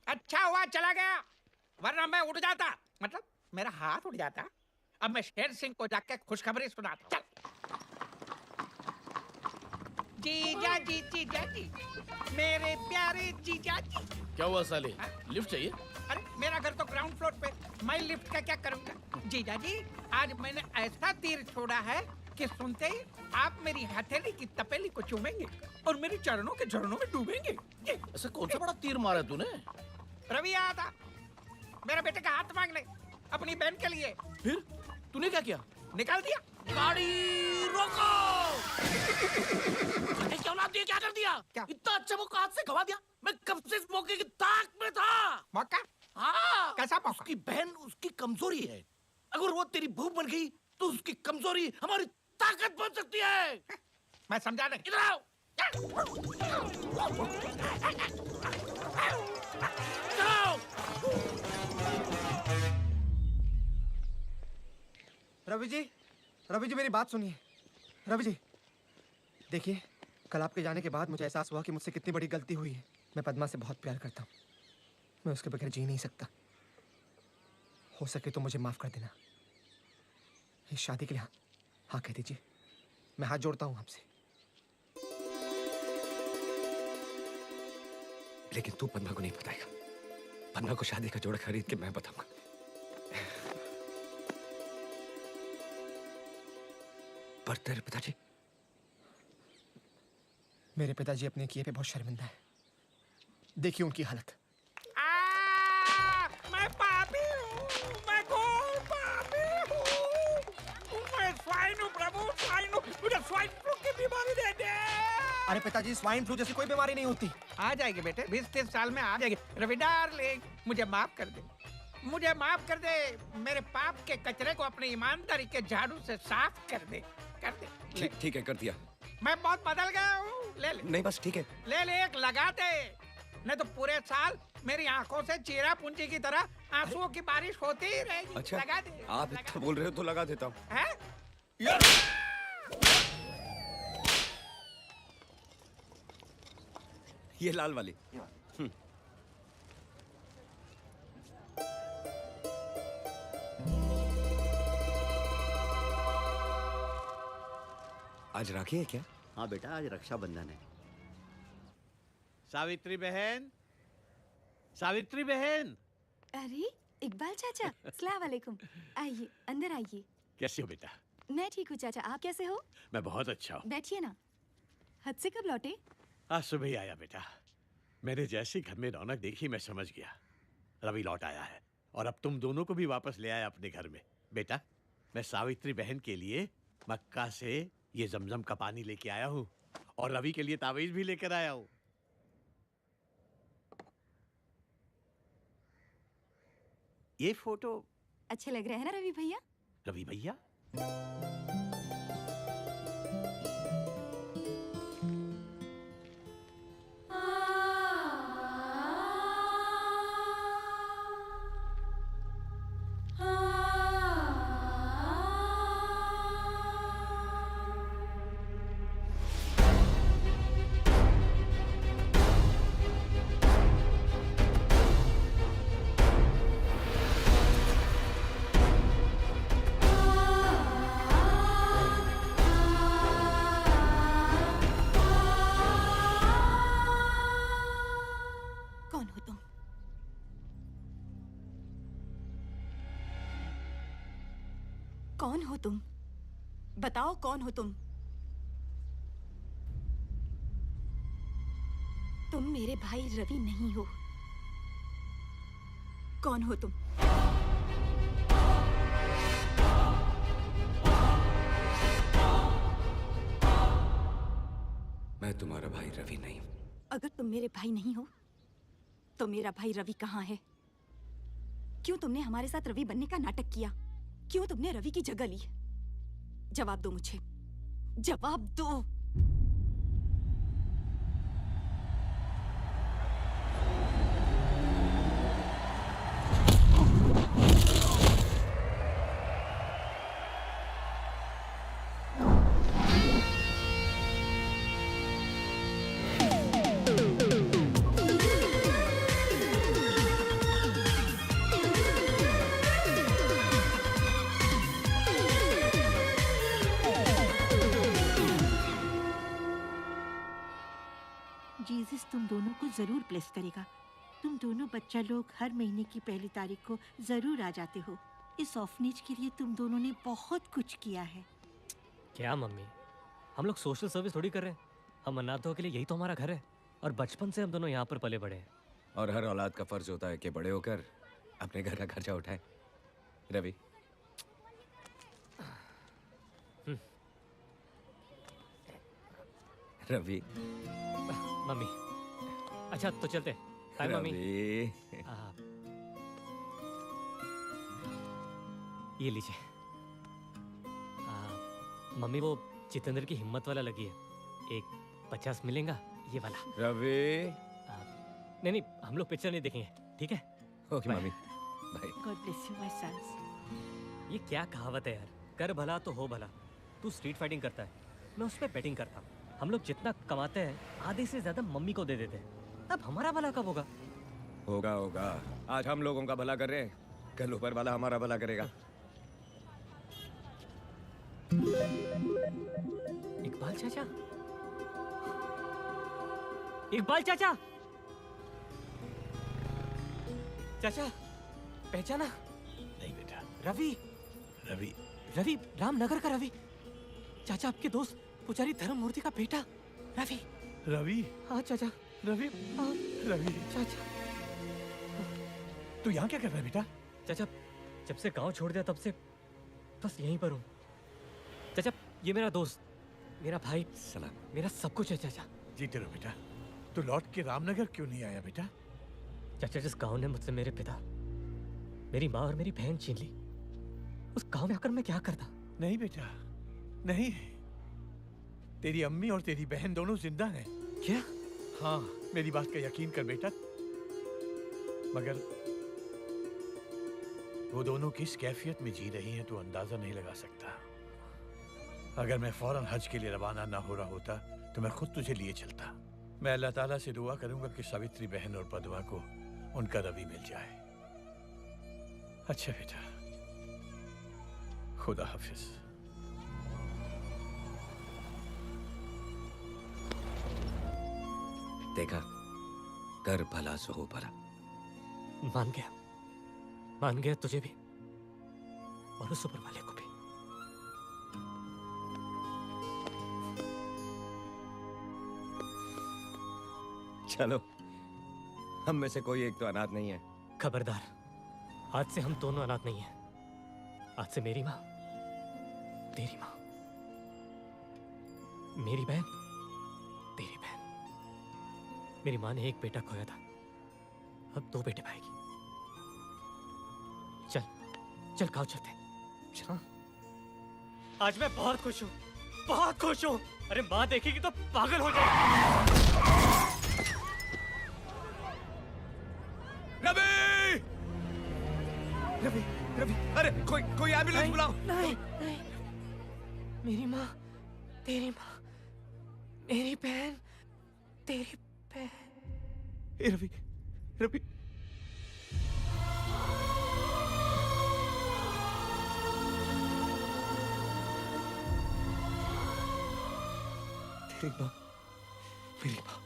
अच्छा हुआ चला गया, वरना मैं उठ जाता, मतलब मेरा हाथ उठ जाता। अब मैं शेर सिंह को जाके खुशखबरी सुनाता। चल। जीजा जी, जीजा जी, मेरे प्यारे जीजा जी। क्या हुआ साले? लिफ्ट चाहिए? अरे मेरा घर तो ग्राउंड फ्लोर पे, मैं लिफ्ट का क्या करूंगा? जीजा जी, आज मैंने ऐसा तीर छोड़ा है कि सुनते ही आप मेरी हथेली की तपेली को चूमेंगे और मेरे चरणों के झरनों में डूबेंगे। ऐसा कौन सा बड़ा तीर मारा तूने? रवि आया था मेरे बेटे का हाथ मांगने अपनी बहन के लिए। फिर तूने क्या किया? निकाल दिया। गाड़ी रोको! क्या औलाद दिया, क्या कर दिया? क्या? इतना अच्छा मौका हाथ से गवा दिया। मैं कब से इस मौके की ताक में था। मौका? हाँ। कैसा मौका? उसकी बहन उसकी कमजोरी है, अगर वो तेरी बहू बन गई तो उसकी कमजोरी हमारी ताकत बन सकती है। मैं समझा नहीं। इधर आओ। चलो। रवि जी मेरी बात सुनिए। रवि जी देखिए, कल आपके जाने के बाद मुझे एहसास हुआ कि मुझसे कितनी बड़ी गलती हुई है। मैं पद्मा से बहुत प्यार करता हूँ, मैं उसके बगैर जी नहीं सकता। हो सके तो मुझे माफ कर देना। इस शादी के लिए हाँ कह दीजिए, मैं हाथ जोड़ता हूँ आपसे। लेकिन तू पद्मा को नहीं बताएगा। पद्मा को शादी का जोड़ा खरीद के मैं बताऊंगा। पर तेरे पिताजी? मेरे पिताजी अपने किए पे बहुत शर्मिंदा है। देखिए उनकी हालत। मैं पापी हूँ, मैं घोर पापी हूँ। मैं स्वाइन हूँ प्रभु, स्वाइन हूँ। मुझे स्वाइन फ्लू की बीमारी दे दे। अरे पिताजी, स्वाइन फ्लू जैसी कोई बीमारी नहीं होती। आ जाएगी बेटे, 20-30 साल में आ जाएगी। रवि डार्लिंग, मुझे माफ कर दे, मुझे माफ कर दे। मेरे पाप के कचरे को अपनी ईमानदारी के झाड़ू से साफ कर दे, कर दे। ठीक है, कर दिया। मैं बहुत बदल गया हूँ। ले ले। नहीं बस ठीक है। ले ले, एक लगा दे, नहीं तो पूरे साल मेरी आंखों से चीरा पूंजी की तरह आंसुओं की बारिश होती ही रहेगी। अच्छा, लगा दे। आप इतना बोल रहे हो तो लगा देता हूँ। हैं? ये लाल वाली। आज राखी है क्या? हाँ बेटा, आज रक्षाबंधन है। सावित्री बहन, सावित्री बहन। अरे इकबाल चाचा, अस्सलाम वालेकुम। आइए, अंदर आइए। कैसे हो बेटा? मैं ठीक हूँ चाचा, आप कैसे हो? मैं बहुत अच्छा हूँ। बैठिए ना। हद से कब लौटे? आज सुबह ही आया बेटा। मैंने जैसे घर में रौनक देखी मैं समझ गया रवि लौट आया है, और अब तुम दोनों को भी वापस ले आया अपने घर में। बेटा, मैं सावित्री बहन के लिए मक्का से ये जमजम का पानी लेके आया हूँ, और रवि के लिए तावीज भी लेकर आया हूँ। ये फोटो अच्छे लग रहे हैं ना रवि भैया? रवि भैया? कौन हो तुम? बताओ कौन हो तुम? तुम मेरे भाई रवि नहीं हो। कौन हो तुम? मैं तुम्हारा भाई रवि नहीं हूं। अगर तुम मेरे भाई नहीं हो तो मेरा भाई रवि कहाँ है? क्यों तुमने हमारे साथ रवि बनने का नाटक किया? क्यों तुमने रवि की जगह ली? जवाब दो मुझे, जवाब दो। जीसस तुम दोनों को जरूर ब्लेस करेगा। तुम दोनों बच्चा लोग हर महीने की पहली तारीख को जरूर आ जाते हो। इस ऑर्फनेज के लिए तुम दोनों ने बहुत कुछ किया है। क्या मम्मी, हम लोग सोशल सर्विस थोड़ी कर रहे हैं। हम अनाथों के लिए यही तो हमारा घर है, और बचपन से हम दोनों यहाँ पर पले बड़े हैं। और हर औलाद का फर्ज होता है कि बड़े होकर अपने घर का खर्चा उठाए। रवि, रवि। मम्मी, अच्छा तो चलते। Bye mummy. ये लीजिए। मम्मी, वो जितेंद्र की हिम्मत वाला लगी है, एक 50 मिलेगा ये वाला। रवि। नहीं नहीं, हम लोग पिक्चर नहीं देखेंगे, ठीक है? Okay mummy, bye. God bless you my sons. ये क्या कहावत है यार, कर भला तो हो भला। तू स्ट्रीट फाइटिंग करता है, मैं उस पर बैटिंग करता हूँ। हम लोग जितना कमाते हैं आधे से ज्यादा मम्मी को दे देते हैं। अब हमारा भला कब होगा? होगा होगा। आज हम लोगों का भला कर रहे हैं, कल ऊपर वाला हमारा भला करेगा। इकबाल चाचा, इकबाल चाचा, चाचा पहचाना? नहीं बेटा। रवि, रवि, रवि रामनगर का रवि। चाचा आपके दोस्त पुजारी धर्ममूर्ति का बेटा रवि। रवि? हाँ चाचा। रवि? हाँ रवि चाचा। तू यहाँ क्या कर रहा है बेटा? चाचा जब से गांव छोड़ दिया तब से बस यहीं पर हूँ। चाचा ये मेरा दोस्त, मेरा भाई, सलाम, मेरा सब कुछ है चाचा। जीते रहो बेटा। तू लौट के रामनगर क्यों नहीं आया बेटा? चाचा जिस गांव ने मुझसे मेरे पिता, मेरी माँ और मेरी बहन छीन ली, उस गांव में आकर मैं क्या करता? नहीं बेटा, नहीं। तेरी अम्मी और तेरी बहन दोनों जिंदा हैं। क्या? हाँ, मेरी बात का यकीन कर बेटा। मगर वो दोनों किस कैफियत में जी रही हैं तू अंदाजा नहीं लगा सकता। अगर मैं फौरन हज के लिए रवाना ना हो रहा होता तो मैं खुद तुझे लिए चलता। मैं अल्लाह ताला से दुआ करूंगा कि सावित्री बहन और पद्मा को उनका रवि मिल जाए। अच्छा बेटा, खुदा हाफिज। देखा, कर भला सो हो भला। मान गया तुझे भी और उस ऊपर वाले को भी। चलो, हम में से कोई एक तो अनाथ नहीं है। खबरदार, आज से हम दोनों अनाथ नहीं हैं। आज से मेरी माँ, तेरी माँ, मेरी बहन, तेरी बहन। मेरी माँ ने एक बेटा खोया था, अब 2 बेटे पाएगी। चल चल गाँव चलते हैं। हाँ? आज मैं बहुत खुश हूँ, बहुत खुश हूँ। अरे माँ देखेगी तो पागल हो जाएगी। रवि! रवि, रवि, अरे कोई एम्बुलेंस बुलाओ। नहीं, नहीं। मेरी माँ, तेरी माँ, मेरी बहन, तेरी बहन। रवि, रवि। तेरी माँ, मेरी माँ,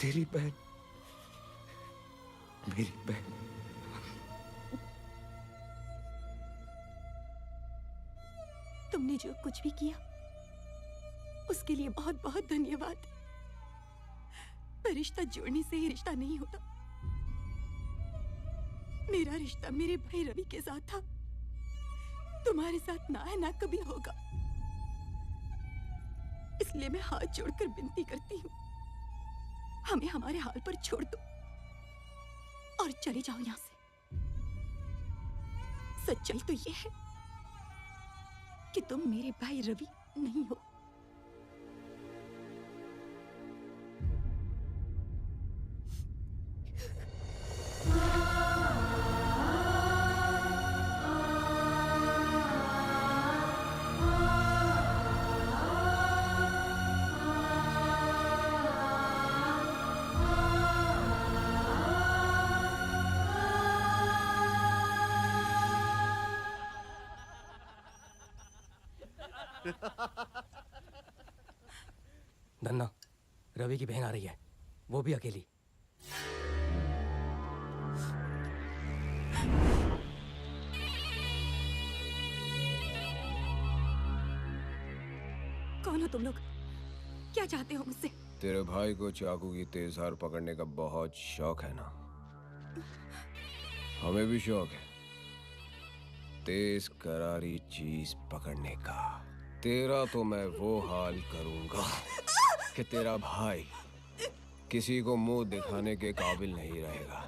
तेरी बहन, मेरी बहन। तुमने जो कुछ भी किया उसके लिए बहुत बहुत धन्यवाद। पर रिश्ता जोड़ने से ही रिश्ता नहीं होता। मेरा रिश्ता मेरे भाई रवि के साथ था, तुम्हारे साथ ना है ना कभी होगा। इसलिए मैं हाथ जोड़कर विनती करती हूँ, हमें हमारे हाल पर छोड़ दो और चले जाओ यहां से। सच्चाई तो ये है कि तुम मेरे भाई रवि नहीं हो। धन्ना, रवि की बहन आ रही है, वो भी अकेली। कौन हो तुम लोग? क्या चाहते हो मुझसे? तेरे भाई को चाकू की तेज धार पकड़ने का बहुत शौक है ना? हमें भी शौक है तेज करारी चीज पकड़ने का। तेरा तो मैं वो हाल करूंगा कि तेरा भाई किसी को मुंह दिखाने के काबिल नहीं रहेगा।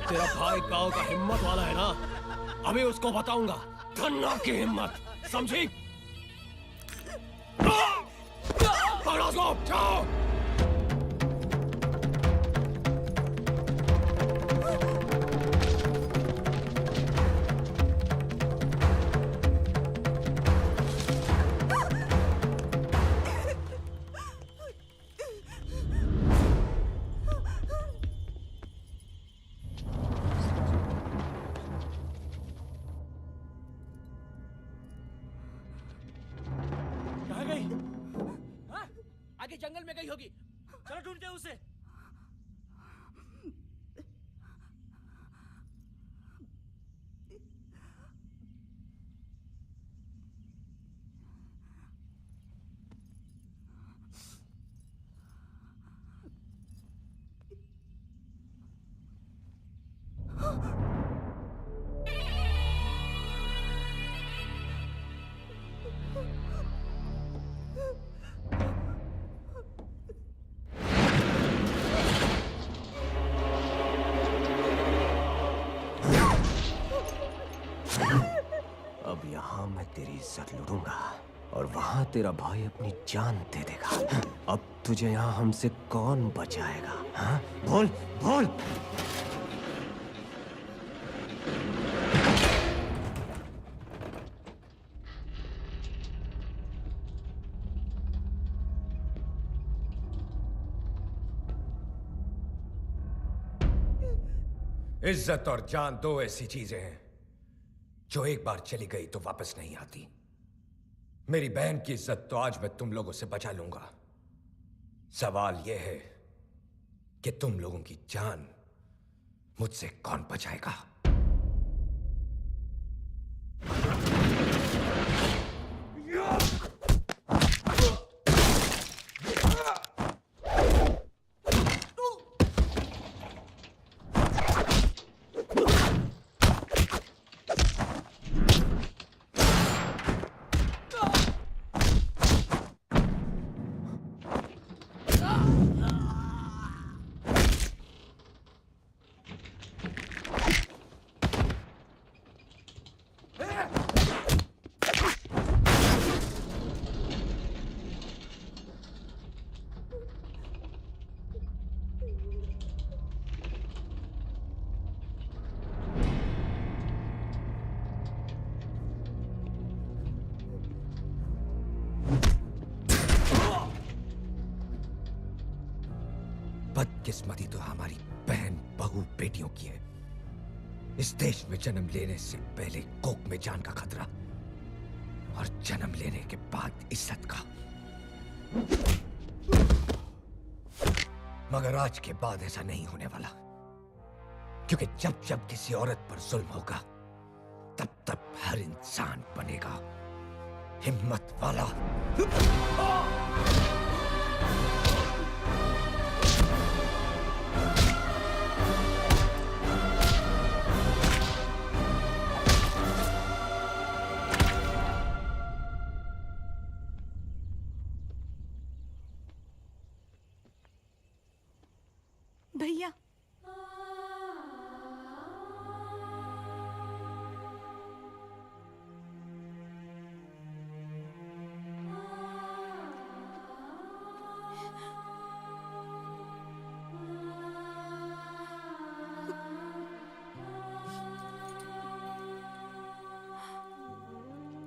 तेरा भाई गांव का हिम्मत वाला है ना, अभी उसको बताऊंगा धन्ना की हिम्मत, समझी? पकड़ो उसको, जाओ। कहाँ गई? जंगल में गई होगी। चलो ढूंढते हैं उसे। अब यहाँ मैं तेरी इज्जत लूटूंगा और वहां तेरा भाई अपनी जान दे देगा। अब तुझे यहाँ हमसे कौन बचाएगा? हाँ? बोल बोल। इज्जत और जान दो ऐसी चीजें हैं जो एक बार चली गई तो वापस नहीं आती। मेरी बहन की इज्जत तो आज मैं तुम लोगों से बचा लूंगा। सवाल यह है कि तुम लोगों की जान मुझसे कौन बचाएगा? बदकिस्मती तो हमारी बहन बहू बेटियों की है। इस देश में जन्म लेने से पहले कोख में जान का खतरा और जन्म लेने के बाद इज्जत का। मगर आज के बाद ऐसा नहीं होने वाला, क्योंकि जब जब किसी औरत पर जुल्म होगा तब तब हर इंसान बनेगा हिम्मत वाला। भैया,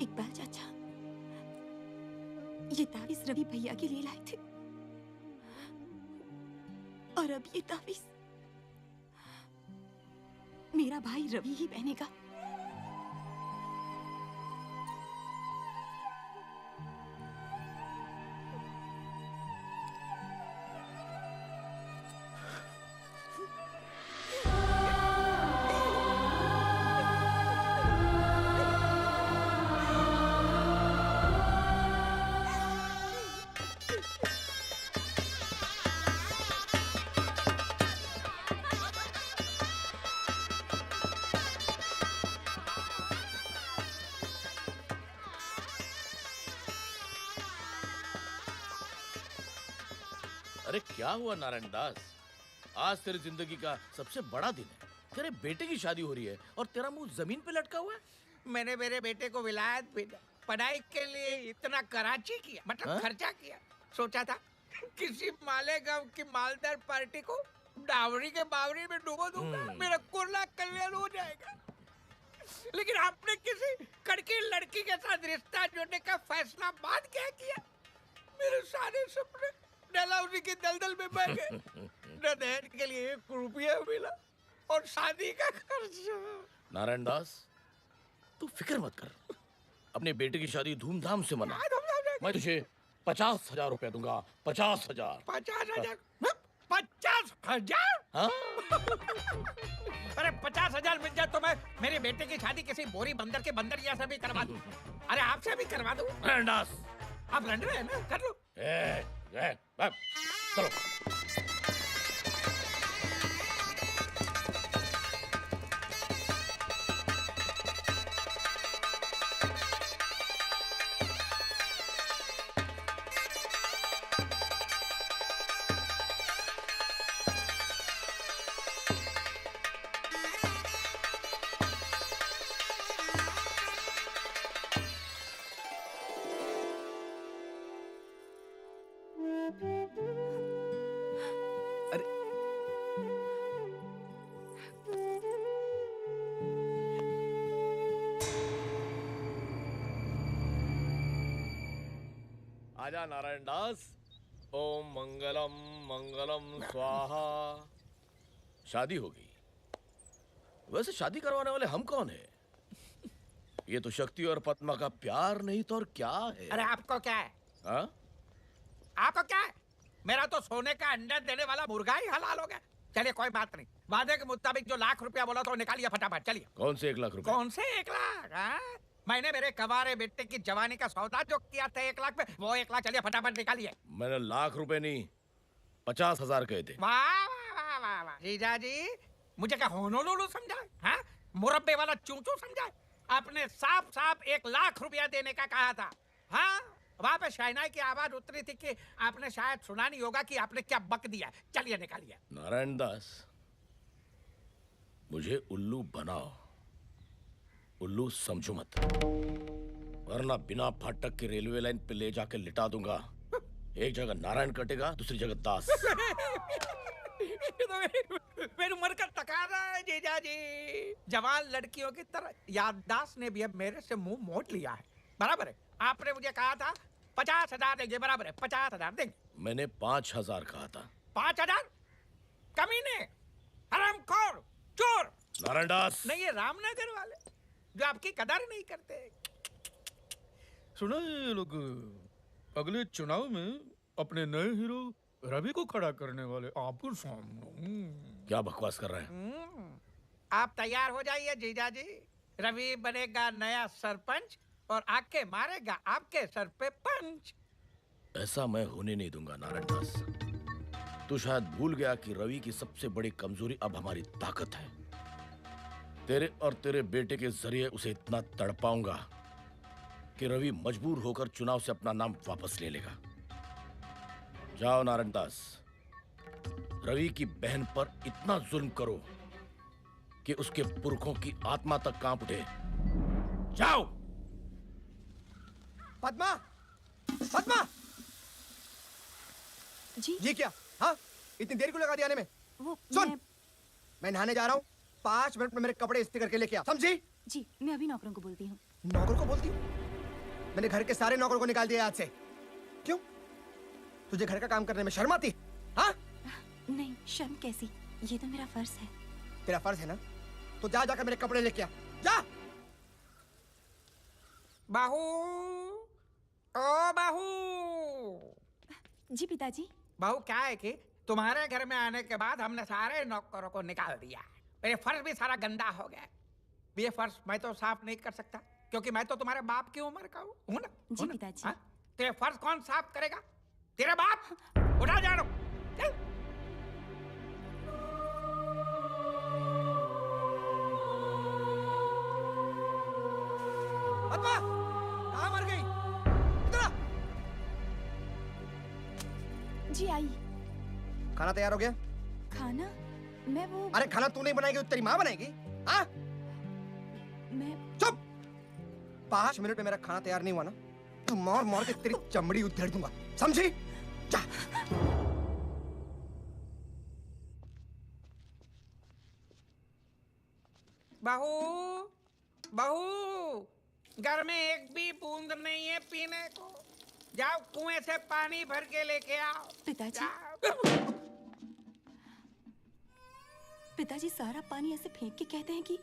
इकबाल चाचा, ये तावीज रवि भैया के लिए लाए थे और अब ये तावीज मेरा भाई रवि ही पहनेगा। अरे क्या हुआ नारायण दास? आज तेरी जिंदगी का सबसे बड़ा दिन है। तेरे बेटे की शादी हो रही है और तेरा मुंह जमीन पे लटका हुआ है। मैंने मेरे बेटे को विलायत भेजा, पढ़ाई के लिए इतना कराची किया, मतलब खर्चा किया। सोचा था किसी मालेगांव की मालदार पार्टी को डावरी के बावरी में डुबो दूंगा, मेरा कुर्ला कल्याण हो जाएगा। लेकिन आपने किसी कड़की लड़की के साथ रिश्ता जोड़ने का फैसला बाद क्या किया? मेरे सारे सपने डलहौजी की दलदल में बह गए। न दहेज के लिए 1 रुपया मिला और शादी का खर्चा। नारायण दास, तू फिक्र मत कर, अपने बेटे की शादी धूमधाम से मना। मैं तुझे 50,000 रुपए दूंगा। 50,000। 50,000? 50,000? हाँ? अरे 50,000 मिल जाए तो मैं मेरे बेटे की शादी किसी बोरी बंदर के बंदरिया से भी करवा दूं। अरे आपसे भी करवा दूं। रैंडास, आप लड़ रहे हैं ना, कर लो। चलो। आजा नारायण दास। ओम मंगलम मंगलम स्वाहा। शादी होगी। वैसे शादी करवाने वाले हम कौन है? ये तो शक्ति और पद्मा का प्यार नहीं तो और क्या है? अरे आपको क्या है? हाँ? आपको क्या है? मेरा तो सोने का अंडा देने वाला मुर्गा ही हलाल हो गया। चलिए कोई बात नहीं, वादे के मुताबिक जो लाख रुपया बोला तो निकालिए फटाफट। चलिए। कौन से 1 लाख रुपए? कौन से 1 लाख? हाँ? मैंने मेरे कवारे बेटे की जवानी का सौदा जो किया था 1 लाख में, वो 1 लाख चलिए फटाफट निकालिए। मैंने लाख रुपए नहीं 50,000 कहे थे। वाह वाह वाह वाह वाह। जीजा जी मुझे क्या होनोलुलु समझा? हाँ? मुरब्बे वाला चूचू समझा? आपने साफ साफ 1 लाख रुपया देने का कहा था। हाँ? वहां पे शहनाई की आवाज उतरी थी कि आपने शायद सुना नहीं होगा कि आपने क्या बक दिया। चलिए निकालिए। नारायण दास, मुझे उल्लू बनाओ, उल्लू समझो मत, वरना बिना फाटक के रेलवे लाइन पे ले जाके लिटा दूंगा। एक जगह नारायण कटेगा, दूसरी जगह दास। मेरी उम्र का तकाजा है जीजा जी। जवान लड़कियों की तरह याददाश्त ने भी अब मेरे से मुंह मोड़ लिया है। बराबर है, आपने मुझे कहा था 50,000 देंगे। बराबर है, 50,000 देंगे। मैंने 5,000 कहा था। 5,000? कमीने, हरामखोर, चोर। नारायण दास। नहीं, ये रामनगर वाले जो आपकी कदर नहीं करते। सुना ये लोग अगले चुनाव में अपने नए हीरो रवि को खड़ा करने वाले आपके सामने। क्या बकवास कर रहे हैं? आप तैयार हो जाइए जीजा जी। रवि बनेगा नया सरपंच और आके मारेगा आपके सर पे पंच। ऐसा मैं होने नहीं दूंगा नारायण दास। तू शायद भूल गया कि रवि की सबसे बड़ी कमजोरी अब हमारी ताकत है। तेरे और तेरे बेटे के जरिए उसे इतना तड़पाऊंगा कि रवि मजबूर होकर चुनाव से अपना नाम वापस ले लेगा। जाओ नारायण दास, रवि की बहन पर इतना जुल्म करो कि उसके पुरखों की आत्मा तक कांप उठे। जाओ। पद्मा, पद्मा जी। ये क्या? हाँ, इतनी देर क्यों लगा दी आने में? वो सुन, मैं नहाने जा रहा हूँ, 5 मिनट में मेरे कपड़े इस्त्री करके लेके आ, समझी? जी, मैं अभी नौकरों को बोलती हूँ। नौकर को बोलती हूँ? मैंने घर के सारे नौकरों को निकाल दिया आज से। क्यों? तुझे घर का काम करने में शर्म आती? हाँ? नहीं, शर्म कैसी, ये तो मेरा फर्ज है। तेरा फर्ज है ना? तो जा जाकर मेरे कपड़े लेके आ, जा। बाहू, ओ बाहू। जी पिताजी। बाहू क्या है कि तुम्हारे घर में आने के बाद हमने सारे नौकरों को निकाल दिया। ये फर्श भी सारा गंदा हो गया। ये फर्श मैं तो साफ नहीं कर सकता क्योंकि मैं तो तुम्हारे बाप की उम्र का हूँ ना। जी पिताजी। तो ये फर्श कौन साफ करेगा? तेरा बाप। उठा जानो। चल। पद्मा, कहाँ मर गई? इधर आ। जी आई। खाना तैयार हो गया? खाना? मैं वो। अरे खाना तू नहीं बनाएगी तो तेरी माँ बनाएगी? हाँ? मैं। चुप। 5 मिनट में मेरा खाना तैयार नहीं हुआ ना, तो मार मार के तेरी चमड़ी उधेड़ दूंगा, समझी? जा। बहू, बहू, घर में एक भी बूंद नहीं है पीने को। जाओ कुएं से पानी भर के लेके आओ। पिताजी। पिताजी सारा पानी ऐसे फेंक के कहते हैं कि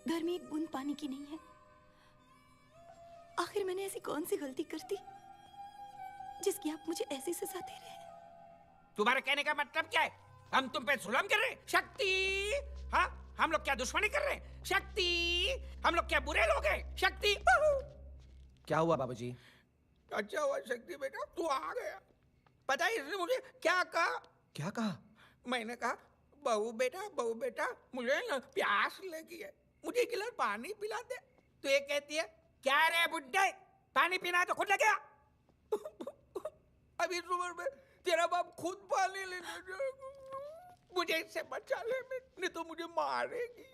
घर में एक बूंद पानी की नहीं है। आखिर मैंने ऐसी कौन सी गलती कर दी जिसकी आप मुझे ऐसी सजा दे रहे हैं। तुम्हारे कहने का मतलब क्या है? हम तुम पे जुल्म कर रहे हैं? शक्ति, हाँ, हम लोग क्या दुश्मनी कर रहे हैं? शक्ति, हम लोग क्या बुरे लोग हैं? शक्ति, क्या हुआ बाबूजी? अच्छा हुआ शक्ति बेटा तू आ गया। पता है इसने मुझे क्या कहा? क्या कहा? मैंने कहा बहू बेटा मुझे ना प्यास लगी है, मुझे एक गिलास पानी पिला दे। तो ये कहती है क्या रे बुड्ढे, पानी पीना है तो खुद ले गया। अभी इस उम्र में तेरा बाप खुद पानी लेने जाएगा। मुझे इससे बचा ले, नहीं तो मुझे मारेगी।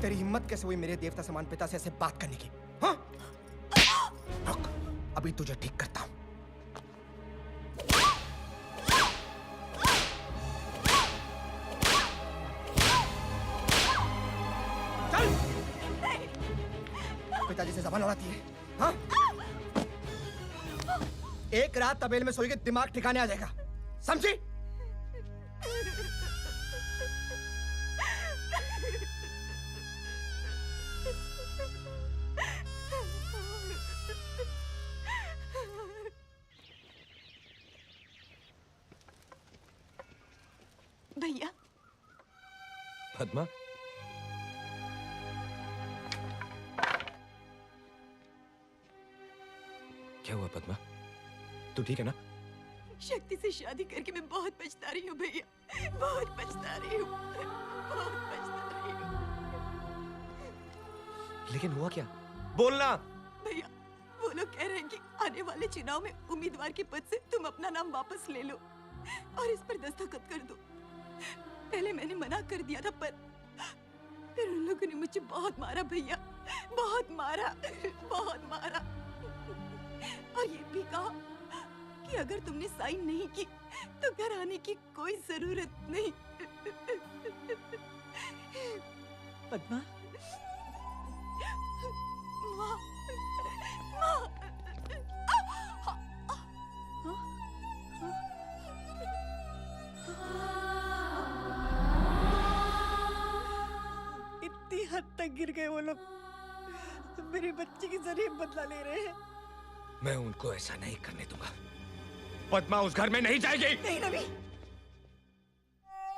तेरी हिम्मत कैसे हुई मेरे देवता समान पिता से ऐसे बात करने की? हाँ? रुक, अभी तुझे ठीक करता हूं। चल! पिताजी से जबान लड़ाती है, हाँ? एक रात तबेले में सोएगी, दिमाग ठिकाने आ जाएगा, समझी? भैया। पद्मा, क्या हुआ पद्मा? तू ठीक है ना? शक्ति से शादी करके मैं बहुत पछता रही हूँ भैया, बहुत पछता रही हूँ, बहुत पछता रही हूँ। लेकिन हुआ क्या? बोलना। भैया, वो लोग कह रहे हैं कि आने वाले चुनाव में उम्मीदवार के पद से तुम अपना नाम वापस ले लो और इस पर दस्तखत कर दो। पहले मैंने मना कर दिया था, पर फिर उन लोगों ने मुझे बहुत मारा भैया, बहुत मारा, बहुत मारा। और ये भी कहा कि अगर तुमने साइन नहीं की तो घर आने की कोई जरूरत नहीं। पद्मा, माँ, माँ, इतनी हद तक गिर गए वो लोग, मेरी बच्ची की जरिए बदला ले रहे हैं। मैं उनको ऐसा नहीं करने दूंगा। पद्मा उस घर में नहीं जाएगी। नहीं रवि,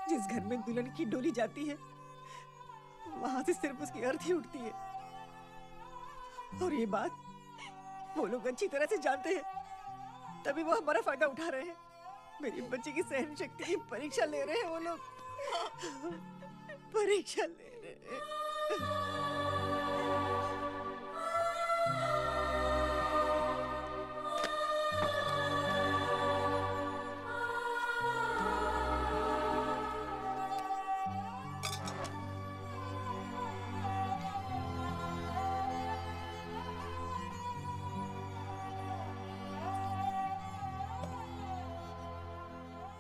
जिस घर में दुल्हन की डोली जाती है वहां से सिर्फ उसकी अर्थी उठती है, और ये बात वो लोग अच्छी तरह से जानते हैं, तभी वो हमारा फायदा उठा रहे हैं। मेरी बच्ची की सहन शक्ति की परीक्षा ले रहे हैं वो लोग, परीक्षा ले रहे हैं।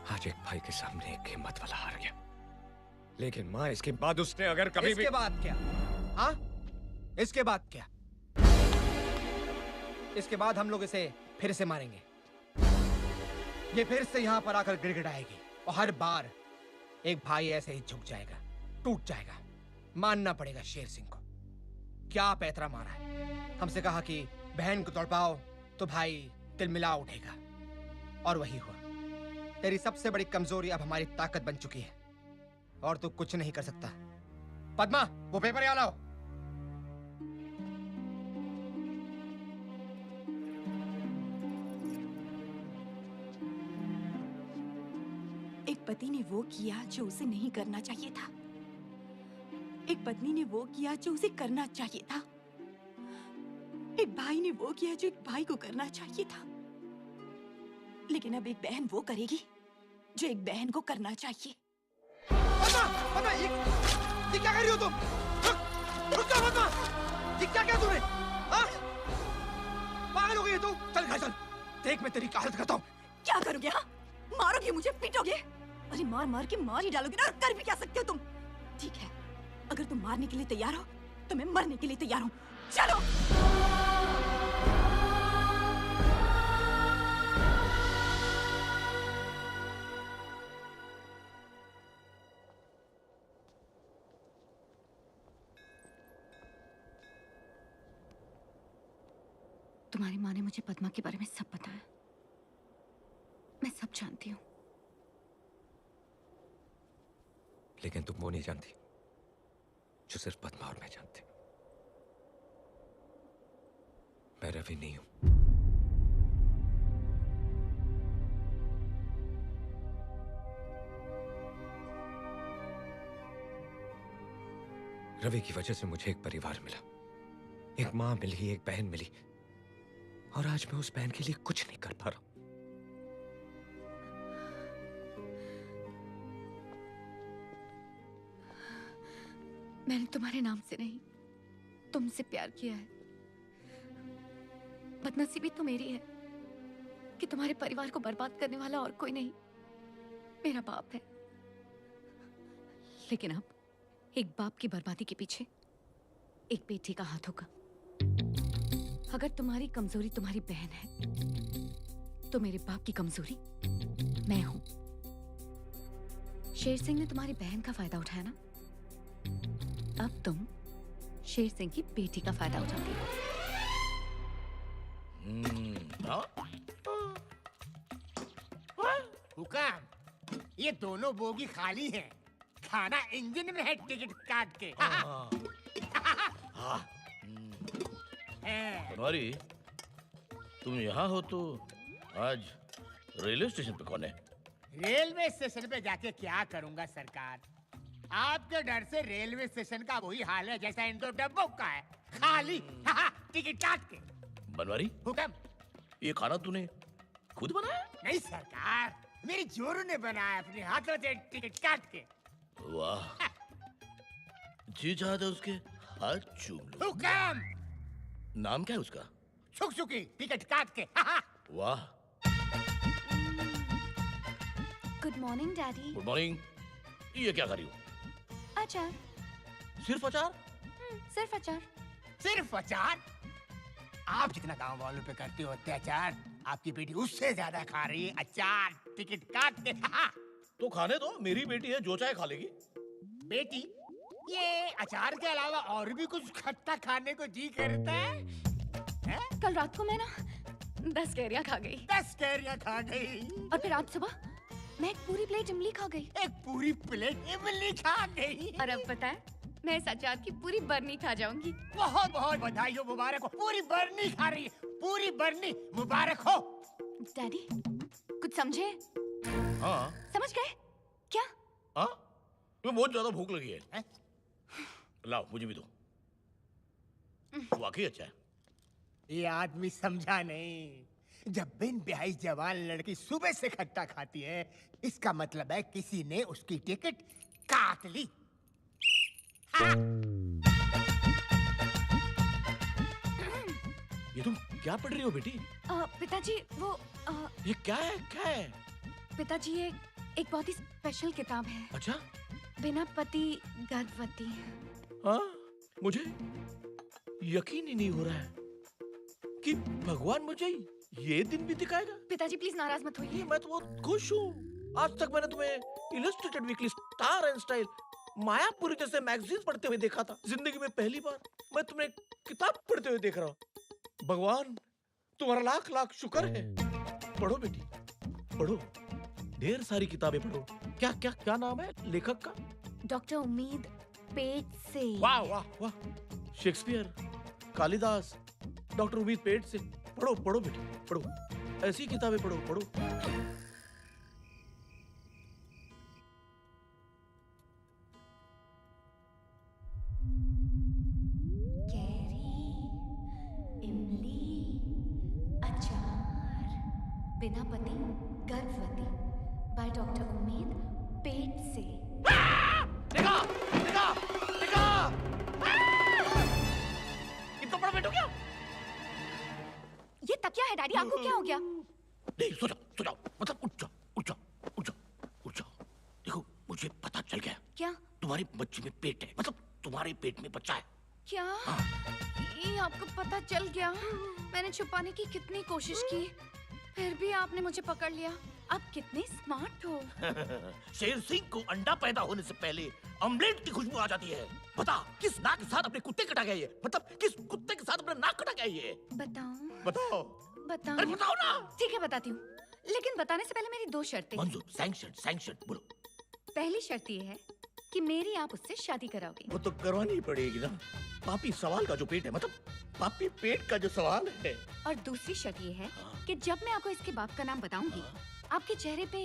आज एक भाई के सामने एक हिम्मत वाला हार गया, लेकिन माँ इसके बाद उसने अगर कभी भी... इसके बाद क्या? हाँ? इसके बाद क्या? इसके बाद हम लोग इसे फिर से मारेंगे। ये फिर से यहाँ पर आकर गिड़गिड़ाएगी और हर बार एक भाई ऐसे ही झुक जाएगा, टूट जाएगा। मानना पड़ेगा शेर सिंह को। क्या पैतरा मारा है। हमसे कहा कि बहन को तड़पाओ तो भाई तिलमिला उठेगा, और वही हुआ। तेरी सबसे बड़ी कमजोरी अब हमारी ताकत बन चुकी है और तू कुछ नहीं कर सकता। पद्मा, वो पेपर यहाँ लाओ। एक पति ने वो किया जो उसे नहीं करना चाहिए था, एक पत्नी ने वो किया जो उसे करना चाहिए था, एक भाई ने वो किया जो एक भाई को करना चाहिए था, लेकिन अब एक बहन वो करेगी जो एक बहन को करना चाहिए। पद्मा, पद्मा, ये क्या कर रही हो तुम? रुक जाओ पद्मा, ये क्या किया तूने? हाँ? पागल हो गई है तू? चल घर चल, देख मैं तेरी क्या हालत करता हूँ। क्या करोगे? हाँ, मारोगे मुझे, पीटोगे? अरे मार मार के मार ही डालोगे ना, और कर भी क्या सकते हो तुम? ठीक है, अगर तुम मारने के लिए तैयार हो तो मैं मरने के लिए तैयार हूँ। चलो। तुम्हारी माँ ने मुझे पद्मा के बारे में सब बताया। सब जानती हूँ। लेकिन तुम वो नहीं जानती जो सिर्फ पद्मा और मैं जानते। मैं रवि नहीं हूं। रवि की वजह से मुझे एक परिवार मिला, एक मां मिली, एक बहन मिली, और आज मैं उस बहन के लिए कुछ नहीं कर पा रहा। मैंने तुम्हारे नाम से नहीं, तुमसे प्यार किया है। बदनसीबी तो मेरी है कि तुम्हारे परिवार को बर्बाद करने वाला और कोई नहीं, मेरा बाप है। लेकिन अब एक बाप की बर्बादी के पीछे एक बेटी का हाथ होगा। अगर तुम्हारी कमजोरी तुम्हारी बहन है, तो मेरे बाप की कमजोरी मैं हूं। शेर सिंह ने तुम्हारी बहन का फायदा उठाया ना, अब तुम शेर सिंह की बेटी का फायदा उठाती हो। हुकाम, ये दोनों बोगी खाली हैं। खाना इंजन में है, टिकट काट के। बनवारी, तुम यहाँ हो तो आज रेलवे स्टेशन पे कौन है? रेलवे स्टेशन पे जाके क्या करूंगा सरकार? आपके डर से रेलवे स्टेशन का वही हाल है जैसा इन दो डब्बों का है, खाली। टिकट काट के। बनवारी, हुक्म। ये खाना तूने खुद बनाया? नहीं सरकार, मेरी जोरू ने बनाया अपने हाथों से, टिकट काट के। वाह, जी चाहता उसके हाथ चूम लो। हुक्म। नाम क्या है उसका? सुकी, टिकट काट के। वाह। Good morning daddy. Good morning. ये क्या कर रही हो? अचार। सिर्फ अचार? सिर्फ अचार। सिर्फ अचार? आप जितना गांव वालों पे करते हो अत्याचार, आपकी बेटी उससे ज्यादा खा रही है अचार। टिकट काट के। तो खाने दो, मेरी बेटी है, जो चाहे खा लेगी। बेटी, ये अचार के अलावा और भी कुछ खट्टा खाने को जी करता है? कल रात को मैं ना 10 कैरियां खा गई। 10 कैरियां खा गई? और फिर आज सुबह मैं एक पूरी प्लेट इमली खा गई। एक पूरी प्लेट इमली खा गई? और अब पता है, मैं इस अचार की पूरी बरनी खा जाऊंगी। बहुत बहुत बधाई हो, मुबारक हो। पूरी बरनी खा रही है, पूरी बरनी, मुबारक हो। डैडी, कुछ समझे? हाँ। समझ गए क्या? हाँ, तुम्हें बहुत ज्यादा भूख लगी है? लाओ, मुझे भी दो। वाकई अच्छा है। ये आदमी समझा नहीं। जब बिन ब्याही जवान लड़की सुबह से खट्टा खाती है, इसका मतलब है किसी ने उसकी टिकट काट ली। ये तुम क्या पढ़ रही हो बेटी? पिताजी, वो ये क्या है? क्या है? पिताजी, ये एक बहुत ही स्पेशल किताब है। अच्छा? बिना पति गर्भवती। हाँ, मुझे यकीन ही नहीं हो रहा है कि भगवान मुझे ये दिन भी दिखाएगा। पिताजी प्लीज नाराज मत होइए। मैं तो बहुत खुश हूँ। आज तक मैंने तुम्हें illustrated weekly, star and style, Mayapuri जैसे मैगजीन पढ़ते हुए देखा था। जिंदगी में पहली बार मैं तुम्हें किताब पढ़ते हुए देख रहा हूँ। भगवान, तुम्हारा लाख लाख शुक्र है। पढ़ो बेटी, पढ़ो, ढेर सारी किताबें पढ़ो। क्या क्या क्या नाम है लेखक का? डॉक्टर उम्मीद पेट से। वाह वाह वाह, शेक्सपियर, कालिदास, डॉक्टर उम्मीद पेट से। पढ़ो पढ़ो बेटी, पढ़ो, ऐसी किताबें पढ़ो, पढ़ो। बिना पति गर्भवती बाय डॉक्टर उम्मीद पेट से। देखा देखा देखा, इतना बड़ा बेटो क्या? ये तकिया है डैडी, आपको क्या हो गया? नहीं, सो जाओ, मतलब उठ जाओ। देखो, मुझे पता चल गया। क्या? तुम्हारी बच्ची में पेट है, मतलब तुम्हारे पेट में बच्चा है। क्या? ये आपको पता चल गया? मैंने छुपाने की कितनी कोशिश की, फिर भी आपने मुझे पकड़ लिया। आप कितने स्मार्ट हो। शेर सिंह को अंडा पैदा होने से पहले ऑमलेट की खुशबू आ जाती है। बता, किस नाक के साथ अपने कुत्ते कटा गया ये? मतलब किस कुत्ते के साथ अपना नाक कटा गया ये? बताओ। बताओ। बताओ। अरे बताओ ना। ठीक है, बताती हूँ, लेकिन बताने से पहले मेरी 2 शर्तें हैं। मंजूर, सैंक्शन बोलो। पहली शर्त ये है कि मेरी आप उससे शादी कराओगे। वो तो करवानी ही पड़ेगी ना। पापी सवाल का जो पेट है, मतलब पापी पेट का जो सवाल है। और दूसरी शर्त ये है कि जब मैं आपको इसके बाप का नाम बताऊंगी, आपके चेहरे पे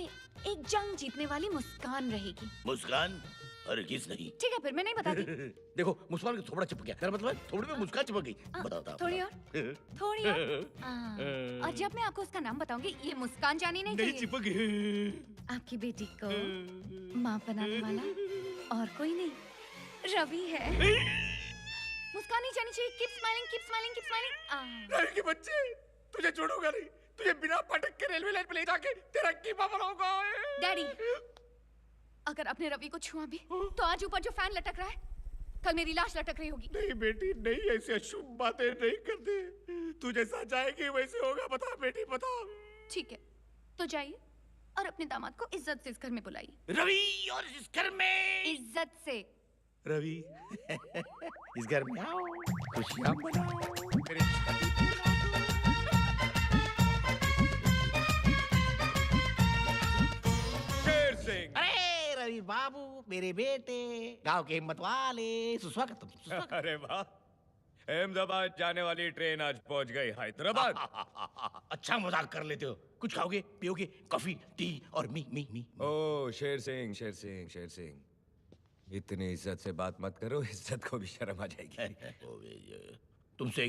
एक जंग जीतने वाली मुस्कान रहेगी। मुस्कान? अरे किस नहीं। ठीक है, फिर मैं नहीं बताती। देखो मुस्कान का थोड़ा चिपक गया, मतलब थोड़ी में मुस्कान चिपक गई। बताओ। थोड़ी और। और जब मैं आपको उसका नाम बताऊंगी, ये मुस्कान जानी नहीं चाहिए। चिपक गई। आपकी बेटी को माँ बनाने वाला और कोई नहीं, रवि है। मुस्कान नहीं जानी चाहिए। Keep smiling, keep smiling, keep smiling. Ravi के बच्चे, तुझे छोड़ूंगा नहीं। तुझे बिना पटक के रेलवे लाइन पे ले जाके तेरा कीमा बनाऊंगा। डैडी, अगर आपने रवि को छुआ भी तो आज ऊपर जो फैन लटक रहा है, कल मेरी लाश लटक रही होगी। नहीं बेटी नहीं, ऐसे अशुभ बातें नहीं करते। तू जैसा चाहेगी वैसे होगा। बता बेटी बता। ठीक है, तो जाइए और अपने दामाद को इज्जत से इस घर में बुलाइए। रवि, और इस घर में इज्जत से। रवि इस घर में आओ, खुशियां मनाओ, मेरे शादी शेर सिंह। अरे रवि बाबू, मेरे बेटे, गांव के हिम्मत वाले, सुस्वागतम। अरे वाह, अहमदाबाद जाने वाली ट्रेन आज पहुंच गई हैदराबाद। अच्छा मजाक कर लेते हो। कुछ खाओगे पियोगे? कॉफी, टी और मी। ओ शेर सिंह, इतनी इज्जत से बात मत करो, इज्जत को भी शर्म आ जाएगी। तुमसे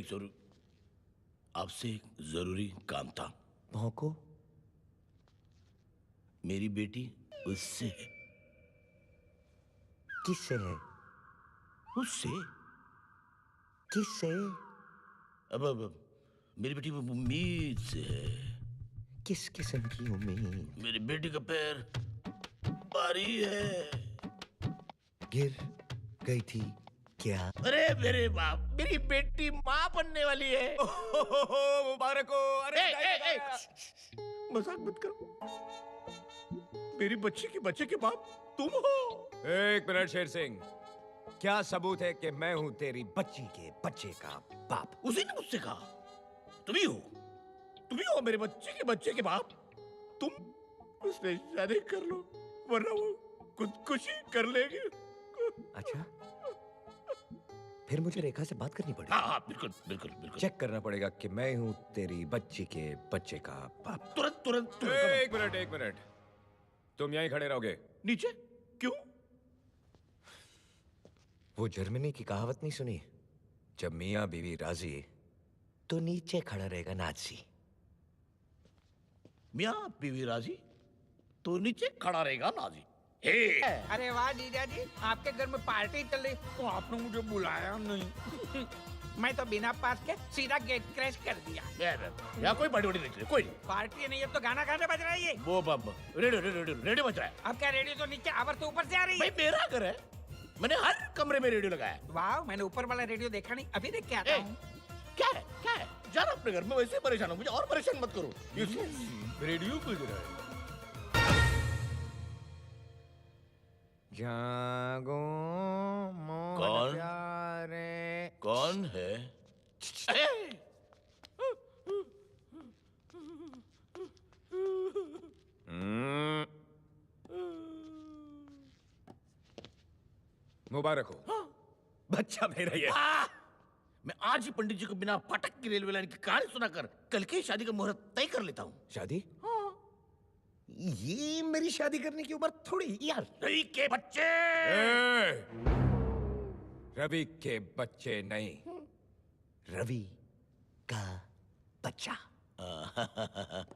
आपसे एक जरूरी काम था। भौंको। मेरी बेटी उससे है। किससे है? उससे। किससे? अब मेरी बेटी उम्मीद से है। किस किस्म की उम्मीद? मेरी बेटी का पैर भारी है। गिर गई थी क्या? अरे मेरे बाप, मेरी बेटी माँ बनने वाली है। मुबारक हो। अरे मजाक मत करो। मेरी बच्ची के बच्चे के बाप तुम हो। एक मिनट शेर सिंह, क्या सबूत है कि मैं हूं तेरी बच्ची के बच्चे का बाप? उसी ने मुझसे कहा तुम ही हो मेरे बच्चे के बाप। तुम उससे शादी कर लो, वरना वो खुदकुशी कर लेगी। अच्छा, फिर मुझे रेखा से बात करनी पड़ेगी। हाँ, बिल्कुल। चेक करना पड़ेगा कि मैं हूं तेरी बच्ची के बच्चे का बाप। तुरंत। एक मिनट, तुम यहीं खड़े रहोगे। नीचे? क्यों? वो जर्मनी की कहावत नहीं सुनी? जब मियाँ बीवी राजी तो नीचे खड़ा रहेगा नाजी। मियाँ बीवी राजी तो नीचे खड़ा रहेगा नाजी। अरे वाह जीजा जी, आपके घर में पार्टी चल रही तो आपने मुझे बुलाया नहीं। मैं तो बिना पास के सीधा गेट क्रैश कर दिया। यहाँ कोई पार्टी नहीं, कोई नहीं। पार्टी नहीं है तो गाना बज रहा है ये। वो रेडियो बज रहा है। अब क्या रेडियो तो नीचे आवर तो ऊपर से आ रही है। भाई मेरा घर है, मैंने हर कमरे में रेडियो लगाया। वाह, मैंने ऊपर वाला रेडियो देखा नहीं, अभी देख के आता हूँ। क्या है? जाना अपने घर में, वैसे परेशान हो, मुझे और परेशान मत करो। रेडियो बज रहा है। जागो कौन? प्यारे। कौन है? मुबारक हो। बच्चा मेरा ये। मैं आज ही पंडित जी को बिना फाटक की रेलवे लाइन की कहानी सुनाकर कल की शादी का मुहूर्त तय कर लेता हूँ। शादी? ये मेरी शादी करने की उम्र थोड़ी यार। रवि के बच्चे। रवि के बच्चे नहीं, रवि का बच्चा।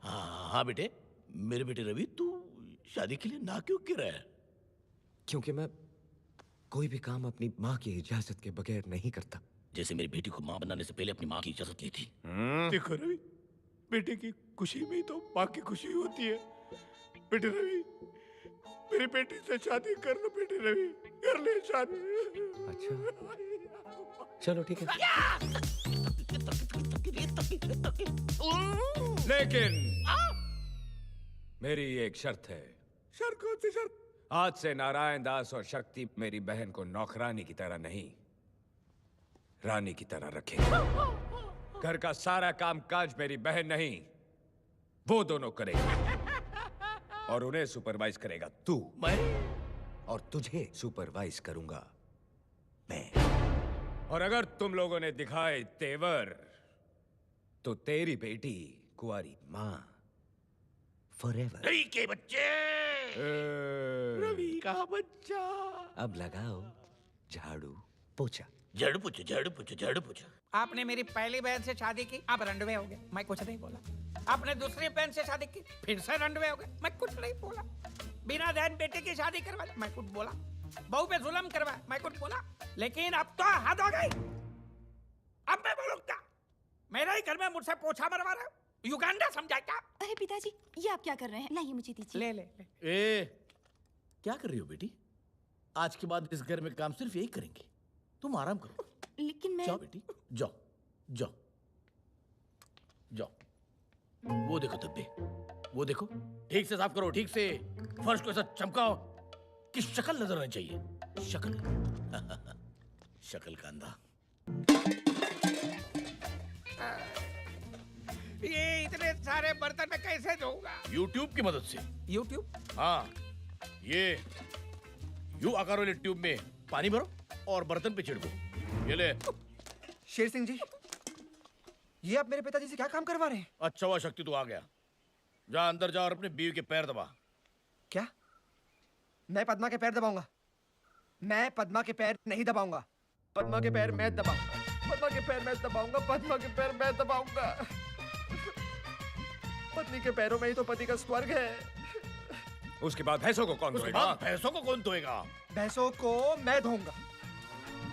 हाँ बेटे, मेरे बेटे रवि, तू शादी के लिए ना क्यों कह रहा है? क्योंकि मैं कोई भी काम अपनी माँ की इजाजत के बगैर नहीं करता। जैसे मेरी बेटी को माँ बनाने से पहले अपनी माँ की इजाजत ली थी। देखो रवि, बेटे की खुशी में तो माँ की खुशी होती है। बेटे रवि, मेरी बेटी से शादी कर लो। बेटे रवि, कर ले शादी। अच्छा, चलो ठीक है। लेकिन मेरी एक शर्त है। शर्त कौन सी शर्त? आज से नारायण दास और शक्ति मेरी बहन को नौकरानी की तरह नहीं, रानी की तरह रखे। घर का सारा काम काज मेरी बहन नहीं, वो दोनों करेंगे। और उन्हें सुपरवाइज करेगा तू। मैं? और तुझे सुपरवाइज करूंगा मैं। और अगर तुम लोगों ने दिखाए तेवर तो तेरी बेटी कुंवारी मां फॉरएवर। रवि के बच्चे, रवि का बच्चा। अब लगाओ झाड़ू पोछा। झाड़ू पोछा, झाड़ू पोछा, झाड़ू पोछा। आपने मेरी पहली बहन से शादी की, आप रंडवे हो गए, मैं कुछ नहीं बोला। आपने दूसरी बहन से शादी की, फिर से रंडवे हो गए, मैं कुछ नहीं बोला। बिना बहन बेटे की शादी करवा, मैं कुछ बोला। बहू पे जुल्म करवा, मैं कुछ बोला। लेकिन अब तो हद हो गई। अब मैं बोलूंगा, मेरे ही घर में मुझसे पोछा मरवा रहे हो, युगांडा समझा क्या? अरे पिताजी, ये आप क्या कर रहे हैं? लाइए मुझे दीजिए। ले ले। ए, क्या कर रही हो बेटी? आज के बाद इस घर में काम सिर्फ यही करेंगे। तुम आराम करो। लेकिन मैं... जाओ बेटी, जाओ जाओ जाओ। वो देखो धब्बे, वो देखो। ठीक से साफ करो, ठीक से। फर्श को ऐसा चमकाओ कि शक्ल नजर आनी चाहिए। शक्ल शक्ल का अंधा। ये इतने सारे बर्तन में कैसे धोऊंगा? YouTube की मदद से। YouTube? हाँ, ये यू आकार वाले ट्यूब में पानी भरो और बर्तन पे छिड़को। ये ले। शेर सिंह जी, ये आप मेरे पिताजी से क्या काम करवा रहे हैं? अच्छा हुआ शक्ति तू आ गया। जा अंदर जा और अपने बीवी के पैर दबा। क्या? मैं पद्मा के पैर दबाऊंगा? मैं पद्मा के पैर नहीं दबाऊंगा। पद्मा के पैर मैं दबाऊंगा। पद्मा के पैर मैं दबाऊंगा। पद्मा के पैर मैं दबाऊंगा। पत्नी के पैरों में ही तो पति का स्वर्ग है। उसके बाद भैंसों को कौन धोएगा? भैंसों को कौन धोएगा? भैंसों को मैं धोऊंगा।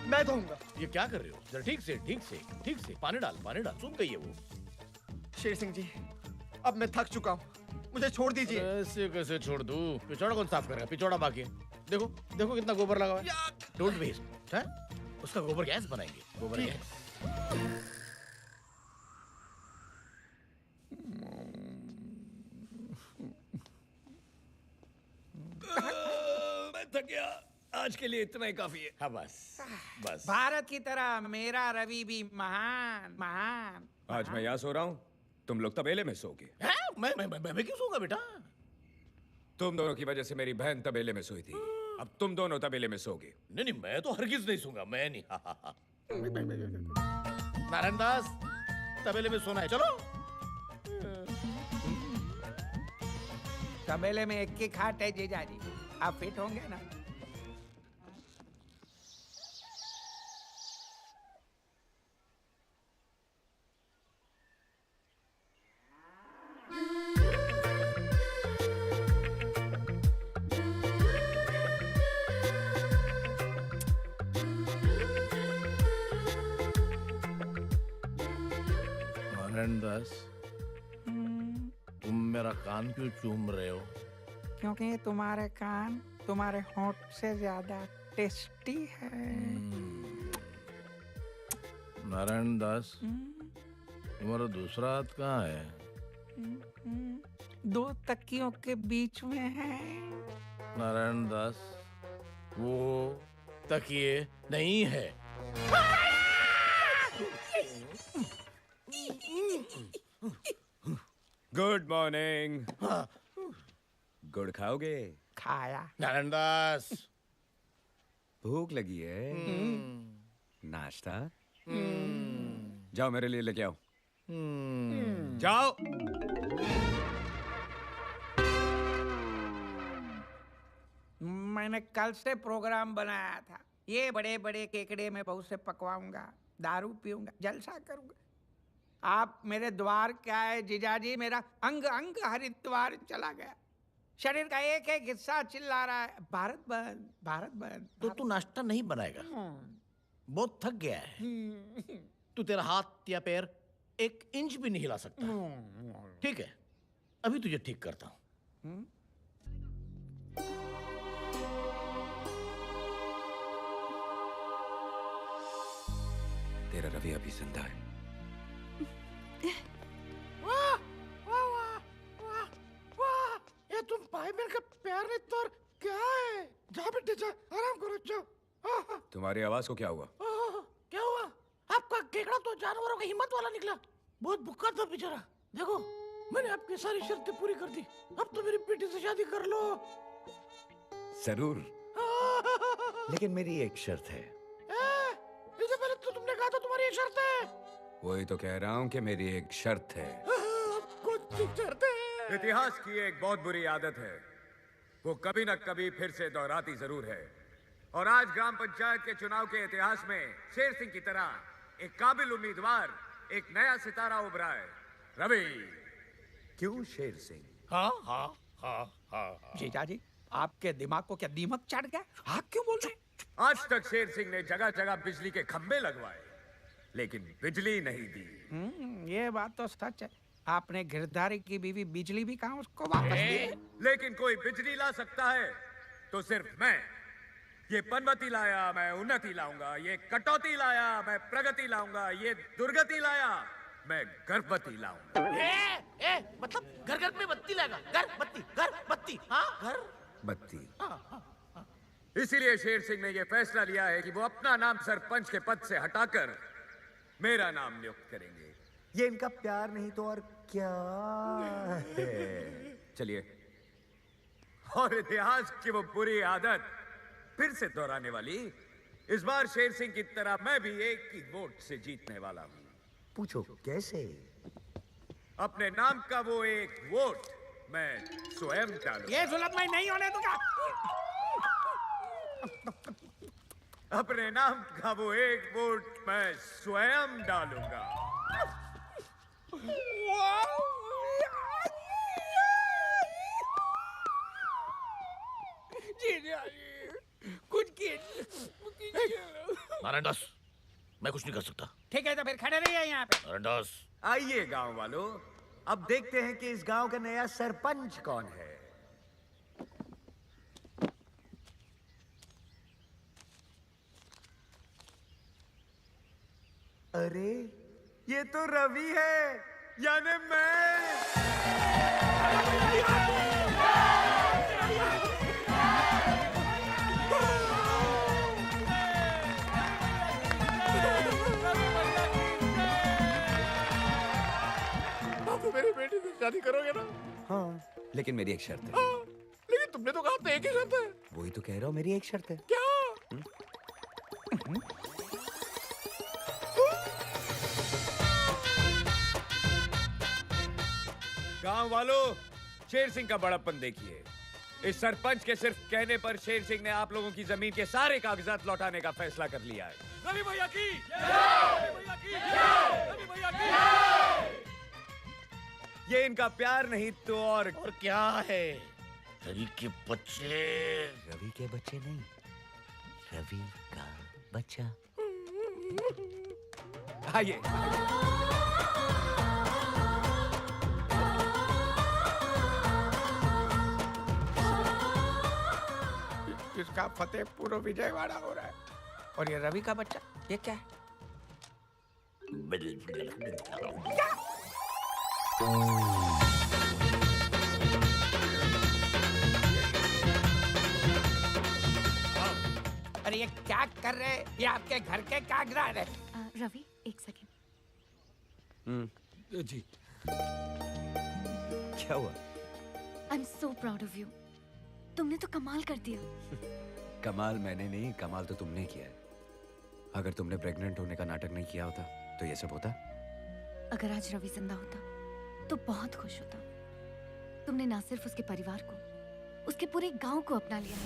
मैं धोऊंगा। ये क्या कर रहे हो? जरा ठीक से, ठीक से, ठीक से। पानी डाल, पानी डाल। सूख गई है वो। शेर सिंह जी, अब मैं थक चुका हूँ, मुझे छोड़ दीजिए। ऐसे कैसे छोड़ दूं? पिछौड़ा कौन साफ करेगा? पिछौड़ा बाकी है। देखो, देखो कितना गोबर लगा हुआ है। Don't waste. हैं? उसका गोबर गैस बनाएंगे। गोबर गैस। मैं थक गया। आज के लिए इतना ही काफी है। हाँ बस, बस। भारत की तरह मेरा रवि भी महान महान। आज मैं यहाँ सो रहा हूँ, तुम लोग तबेले में सोगे। मैं क्यों सोऊंगा बेटा? तुम दोनों की वजह से मेरी बहन तबेले में सोई थी। अब तुम दोनों तबेले में सोगे। नहीं नहीं, मैं तो हरगिज नहीं सोऊंगा। मैं नहीं। नारायण दास, तबेले में सोना है, चलो। तबेले में एक की खाट है जीजाजी, आप फिट होंगे ना? नारायण दास, तुम मेरा कान क्यों चूम रहे हो? क्योंकि तुम्हारे कान तुम्हारे होंठ से ज्यादा टेस्टी है। नारायण दास, तुम्हारा दूसरा हाथ कहाँ है? दो तकियों के बीच में है। नारायण दास, वो तकिए नहीं है। Good morning. गुड़ खाओगे? खाया। नारायण दास, भूख लगी है? नाश्ता? जाओ मेरे लिए लेके आओ। जाओ। मैंने कल से प्रोग्राम बनाया था। ये बड़े बड़े केकड़े में बहुत से पकवाऊंगा, दारू पीऊंगा, जलसा करूंगा। आप मेरे द्वार क्या है जीजाजी? मेरा अंग अंग हरिद्वार चला गया। शरीर का एक एक हिस्सा चिल्ला रहा है, भारत बंद, भारत बंद। तो तू नाश्ता नहीं बनाएगा? बहुत थक गया है। तू तेरा हाथ या पैर एक इंच भी नहीं हिला सकता। ठीक है, अभी तुझे ठीक करता हूं। तेरा रवि अभी जिंदा है। वाह वाह वाह वाह वाह, ये तुम भाई मेरे का प्यार नहीं तो और क्या है? जा बेटे जा, आराम करो, जाओ। तुम्हारी आवाज को क्या हुआ? क्या हुआ? आपका केकड़ा तो जानवरों की हिम्मत वाला निकला। बहुत भूखा था बेचारा। देखो मैंने आपकी सारी शर्तें पूरी कर दी, अब तो मेरी बेटी से शादी कर लो। जरूर, लेकिन मेरी एक शर्त है। इससे पहले तो तुमने कहा था तुम्हारी एक शर्त है। वही तो कह रहा हूँ कि मेरी एक शर्त है। कुछ शर्त है। इतिहास की एक बहुत बुरी आदत है, वो कभी न कभी फिर से दोहराती जरूर है। और आज ग्राम पंचायत के चुनाव के इतिहास में शेर सिंह की तरह एक काबिल उम्मीदवार, एक नया सितारा उभरा है। रवि। क्यों शेर सिंह? हाँ हाँ हाँ हाँ। जीजा जी, आपके दिमाग को क्या दीमक चढ़ गया? आप क्यों बोल रहे? आज तक शेर सिंह ने जगह जगह बिजली के खंभे लगवाए, लेकिन बिजली नहीं दी। ये बात तो सच है। आपने गिरधारी की बीवी बिजली भी कहा उसको वापस दी। लेकिन कोई बिजली ला सकता है तो सिर्फ मैं। ये पनवती लाया, मैं उन्नति लाऊंगा। ये कटौती लाया, मैं प्रगति लाऊंगा। ये दुर्गति लाया, मैं गर्भवती लाऊंगा। मतलब घर घर में बत्ती लाएगा? घर बत्ती, हाँ घर बत्ती। इसीलिए शेर सिंह ने यह फैसला लिया है कि वो अपना नाम सरपंच के पद से हटाकर मेरा नाम नियुक्त करेंगे। ये इनका प्यार नहीं तो और क्या है? चलिए, और इतिहास की वो बुरी आदत फिर से दोहराने वाली। इस बार शेर सिंह की तरह मैं भी एक ही वोट से जीतने वाला हूँ। पूछो कैसे? अपने नाम का वो एक वोट मैं स्वयं डालूंगा। ये जुल्म मैं नहीं होने दूंगा। अपने नाम का वो एक वोट मैं स्वयं डालूंगा। कुछ नारायण दास, मैं कुछ नहीं कर सकता। ठीक है, तो फिर खड़े रहिए यहाँ पे। नारायण दास। आइए गांव वालों, अब देखते हैं कि इस गांव का नया सरपंच कौन है। अरे ये तो रवि है, यानी मैं। बाबू, मेरी बेटी से शादी करोगे ना? हाँ, लेकिन मेरी एक शर्त है। हाँ, लेकिन तुमने तो कहा था एक ही शर्त है। वही तो कह रहा हूँ, मेरी एक शर्त है। क्या? गांव वालों, शेर सिंह का बड़प्पन देखिए। इस सरपंच के सिर्फ कहने पर शेर सिंह ने आप लोगों की जमीन के सारे कागजात लौटाने का फैसला कर लिया है। रवि भैया की रवि भैया की रवि भैया की। ये इनका प्यार नहीं तो और क्या है? रवि के बच्चे। रवि के बच्चे नहीं, रवि का बच्चा। आइए। इसका फतेहपुर विजयवाड़ा हो रहा है, और ये रवि का बच्चा, ये क्या है? अरे ये क्या कर रहे हैं? ये आपके घर के कागजात है। रवि, एक सेकंड। जी। क्या हुआ? I am so proud of you. तुमने तो कमाल कर दिया। कमाल मैंने नहीं, कमाल तो तुमने किया है। अगर तुमने प्रेग्नेंट होने का नाटक नहीं किया होता तो ये सब होता। अगर आज रवि जिंदा होता तो बहुत खुश होता। तुमने ना सिर्फ उसके परिवार को, उसके पूरे गांव को अपना लिया।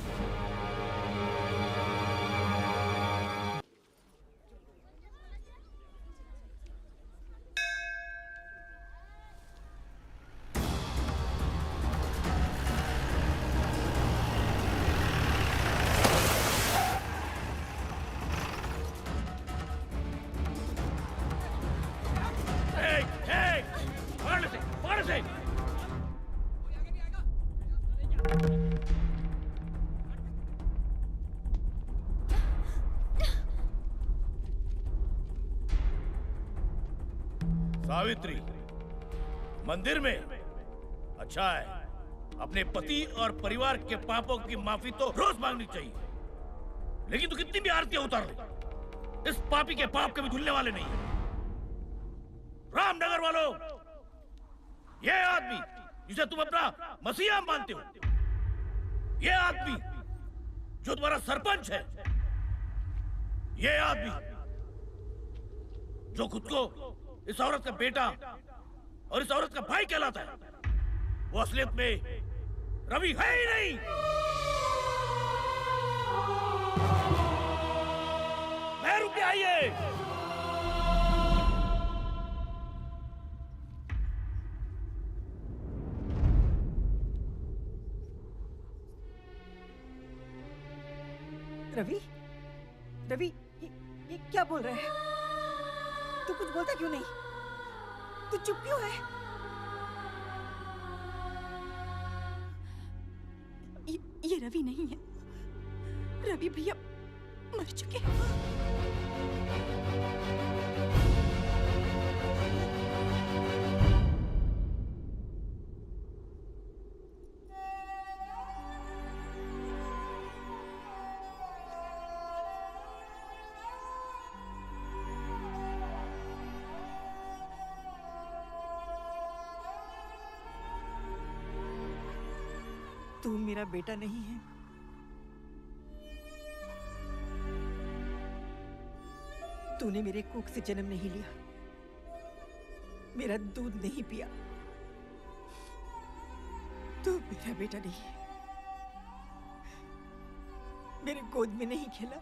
सावित्री, मंदिर में? अच्छा है, अपने पति और परिवार के पापों की माफी तो रोज मांगनी चाहिए, लेकिन तू कितनी भी आरतियां उतार ले, इस पापी के पाप कभी धुलने वाले नहीं। रामनगर वालों, ये आदमी जिसे तुम अपना मसीहा मानते हो, ये आदमी जो तुम्हारा सरपंच है, ये आदमी जो खुद को इस औरत का बेटा और इस औरत का भाई कहलाता है, वो असलियत में रवि है ही नहीं। मैं रुक के आइए। रवि, रवि, ये क्या बोल रहा है? तू कुछ बोलता क्यों नहीं? तू चुप क्यों है? ये रवि नहीं है। रवि भैया मर चुके हैं। तू मेरा बेटा नहीं है। तूने मेरे कोख से जन्म नहीं लिया, मेरा दूध नहीं पिया। तू मेरा बेटा नहीं है। मेरे गोद में नहीं खेला,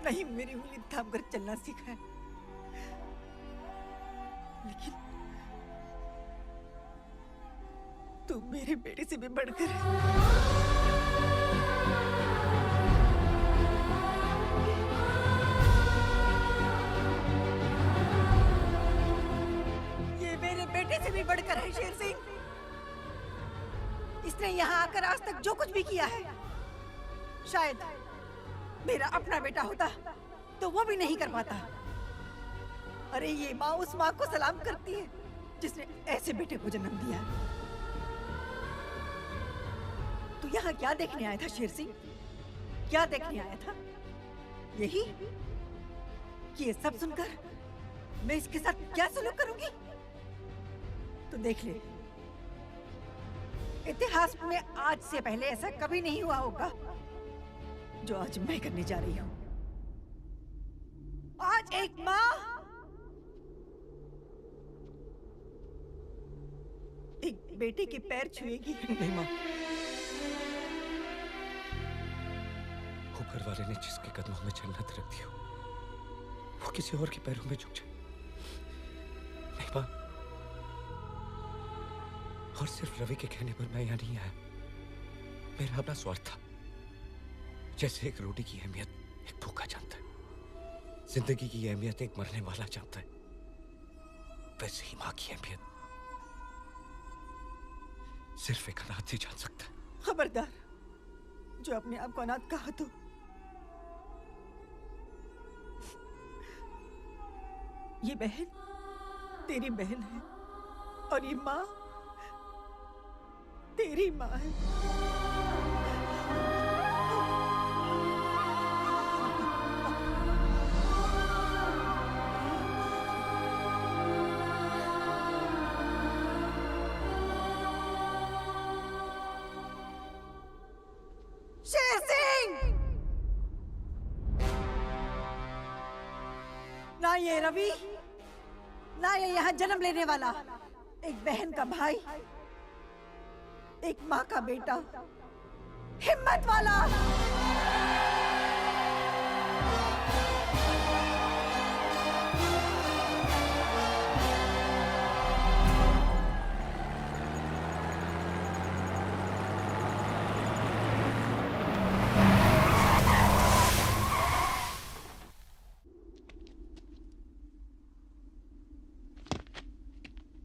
नहीं मेरी उंगली थाम कर चलना सीखा है। लेकिन तू मेरे बेटे से भी बढ़कर ये मेरे बेटे से भी बढ़कर है शेर सिंह। इसने यहाँ आकर आज तक जो कुछ भी किया है, शायद मेरा अपना बेटा होता तो वो भी नहीं कर पाता। अरे ये माँ उस माँ को सलाम करती है जिसने ऐसे बेटे को जन्म दिया। तू यहाँ क्या देखने आया था शेर सिंह? क्या देखने आया था? यही कि ये सब सुनकर मैं इसके साथ क्या सलूक करूंगी? तो देख ले, इतिहास में आज से पहले ऐसा कभी नहीं हुआ होगा जो आज मैं करने जा रही हूँ। आज एक माँ एक बेटे के पैर छुएगी। नहीं माँ, ऊपर वाले ने जिसके कदमों में जन्नत रख दी हो, वो किसी और के पैरों में झुक जाए। नहीं माँ, और सिर्फ रवि के कहने पर मैं यहाँ नहीं आया। मेरा अपना स्वार्थ था। जैसे एक रोटी की अहमियत एक भूखा जानता है, जिंदगी की अहमियत एक मरने वाला जानता है, वैसे ही माँ की अहमियत सिर्फ एक अनाथ ही जान सकता है। खबरदार, जो अपने आप को अनाथ कहा तो ये बहन तेरी बहन है और ये माँ तेरी माँ है। शेर सिंह! ना ये रवि, ना ये यहाँ जन्म लेने वाला, एक बहन का भाई, एक माँ का बेटा, हिम्मत वाला।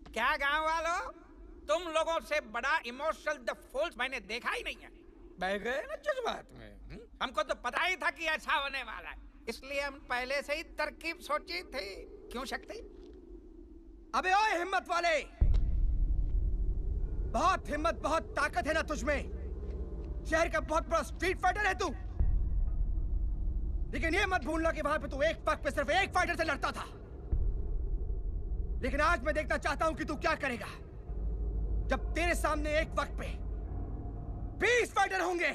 क्या गांव वालों, तुम लोगों से बड़ा इमोशनल द फूल्स मैंने देखा ही नहीं है। बह गए ना जज्बात में। हमको तो पता ही था कि ऐसा होने वाला है, इसलिए हम पहले से ही तरकीब सोची थी। क्यों शक्ति? अबे ओए हिम्मत वाले, बहुत हिम्मत बहुत ताकत है ना तुझमें। शहर का बहुत बड़ा स्ट्रीट फाइटर है तू, लेकिन ये मत भूलना कि वहां पे तू एक पग पे सिर्फ एक फाइटर से लड़ता था। लेकिन आज मैं देखना चाहता हूं कि तू क्या करेगा जब तेरे सामने एक वक्त पे 20 फाइटर होंगे।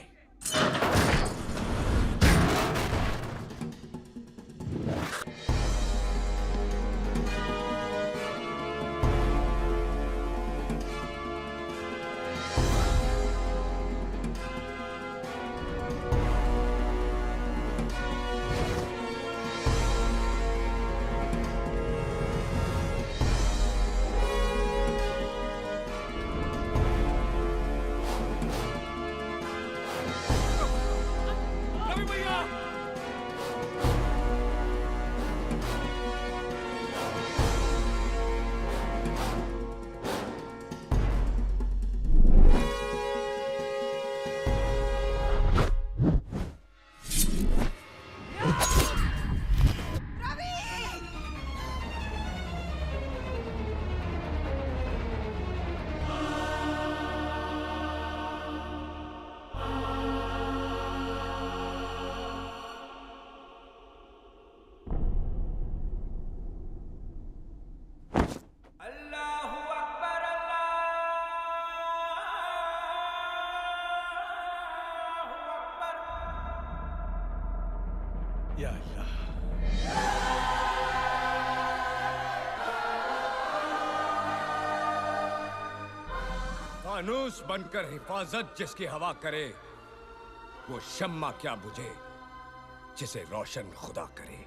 या अल्लाह। फानूस बनकर हिफाजत जिसकी हवा करे, वो शम्मा क्या बुझे जिसे रोशन खुदा करे।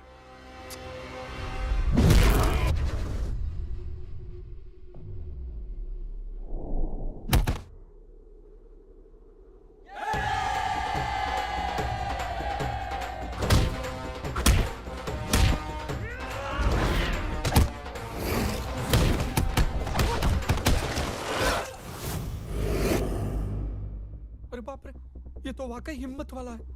अरे बाप रे, ये तो वाकई हिम्मत वाला है।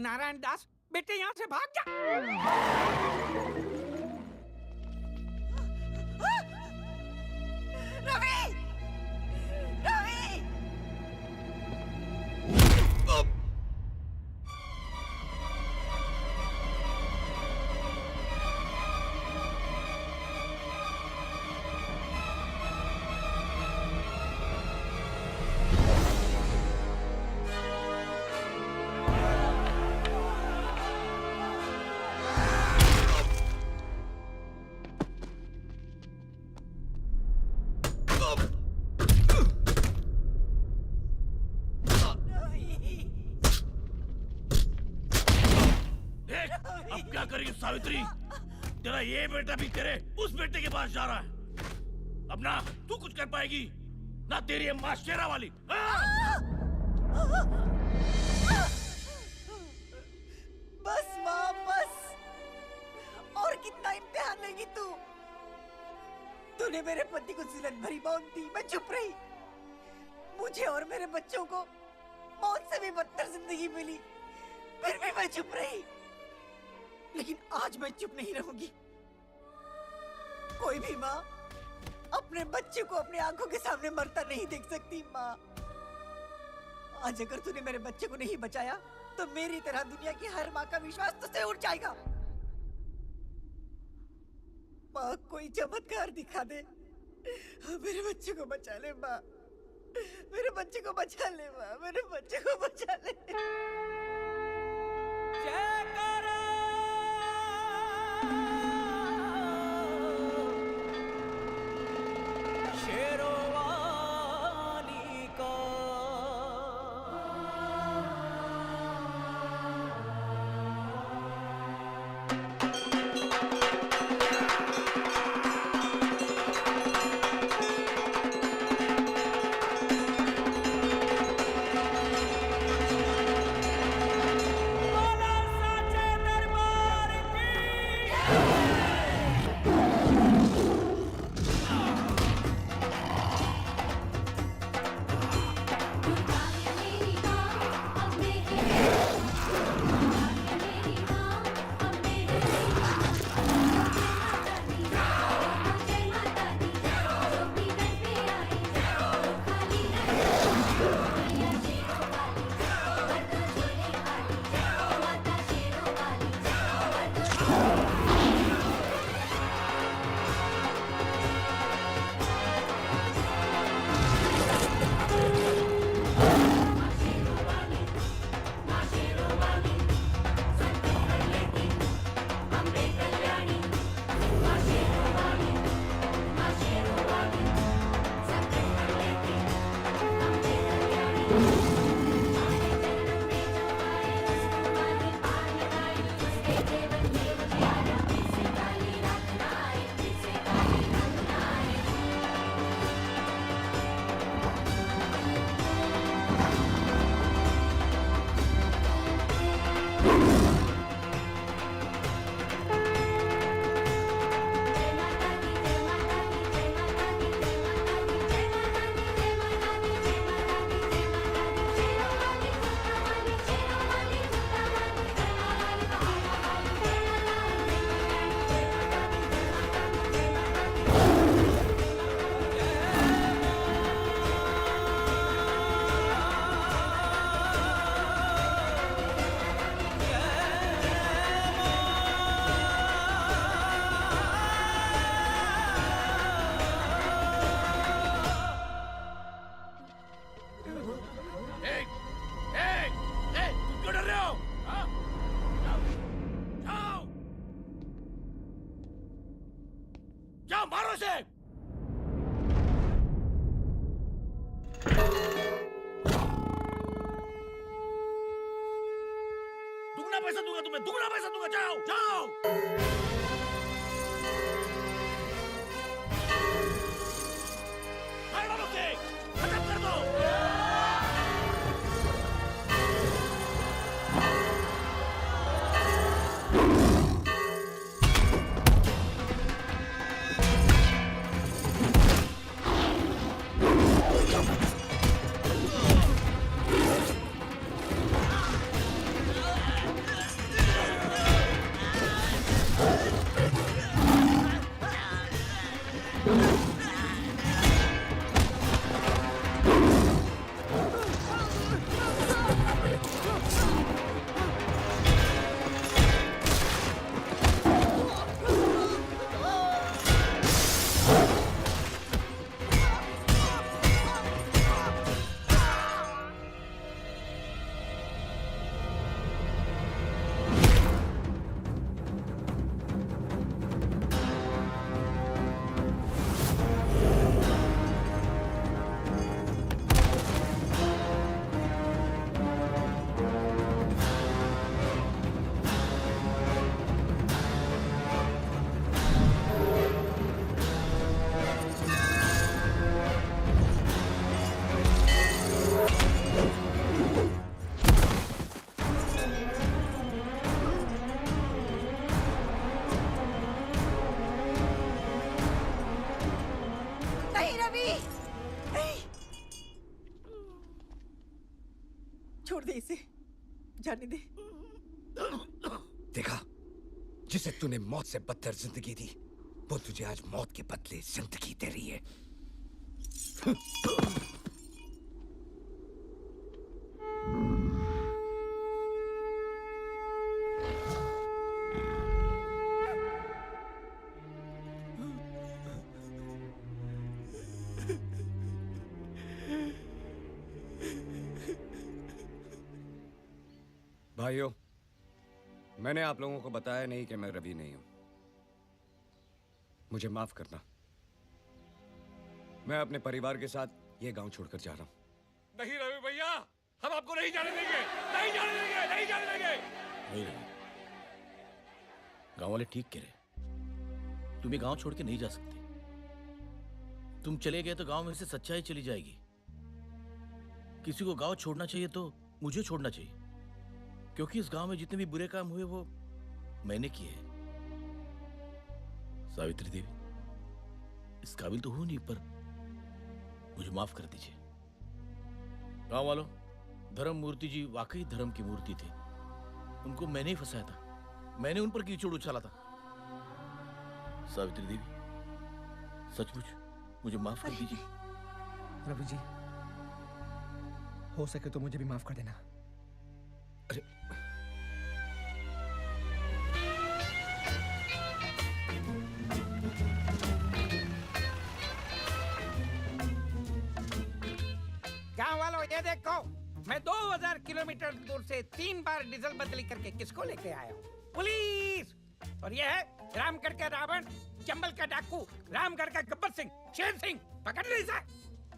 नारायण दास, बेटे यहाँ से भाग जा। रवि! रवि! अब क्या करेगी सावित्री? तेरा ये बेटा भी तेरे उस बेटे के पास जा रहा है। अब ना तू कुछ कर पाएगी ना तेरी अम्मा शेरा वाली। बस माँ बस, और कितना इम्तिहान लेगी तू? तूने मेरे पति को जिलन भरी मौत दी, मैं चुप रही। मुझे और मेरे बच्चों को मौत से भी बदतर जिंदगी मिली, फिर भी मैं चुप रही। लेकिन आज मैं चुप नहीं रहूंगी। कोई भी माँ अपने बच्चे को अपने आंखों के सामने मरता नहीं देख सकती। माँ, आज अगर तूने मेरे बच्चे को नहीं बचाया तो मेरी तरह दुनिया की हर माँ का विश्वास तुझसे उठ जाएगा। माँ, कोई चमत्कार दिखा दे, मेरे बच्चे को बचा ले। माँ, मेरे बच्चे को बचा ले। माँ, मेरे बच्चे को बचा ले। शेरवाली का जाओ मारो इसे। दुगना पैसा दूंगा तुम्हें, दुगना पैसा दूंगा। जाओ जाओ। मार डालो उसे, खत्म कर दो। छोड़ दे इसे, जाने दे। देखा, जिसे तूने मौत से बदतर जिंदगी दी, वो तुझे आज मौत के बदले जिंदगी दे रही है। भाइयों, मैंने आप लोगों को बताया नहीं कि मैं रवि नहीं हूं। मुझे माफ करना। मैं अपने परिवार के साथ ये गांव छोड़कर जा रहा हूं। नहीं रवि भैया, हम आपको नहीं जाने देंगे, नहीं जाने देंगे, नहीं जाने देंगे। नहीं रवि, गांव वाले ठीक कह रहे। तुम ये गांव छोड़ के नहीं जा सकते। तुम चले गए तो गांव में से सच्चाई चली जाएगी। किसी को गांव छोड़ना चाहिए तो मुझे छोड़ना चाहिए, क्योंकि इस गांव में जितने भी बुरे काम हुए वो मैंने किए हैं। सावित्री देवी, इस काबिल तो हूं नहीं, पर मुझे माफ कर दीजिए। गांव वालों, धर्म मूर्ति जी वाकई धर्म की मूर्ति थे। उनको मैंने ही फंसाया था, मैंने उन पर कीचड़ उछाला था। सावित्री देवी, सचमुच मुझे माफ कर दीजिए। रवि जी, हो सके तो मुझे भी माफ कर देना। अरे गांव वालों, ये देखो, मैं 2000 किलोमीटर दूर से 3 बार डीजल बदली करके किसको लेके आया हूँ? पुलिस। और ये है रामगढ़ का रावण, चंबल का डाकू, रामगढ़ का गब्बर सिंह, शेर सिंह। पकड़ ली इसे।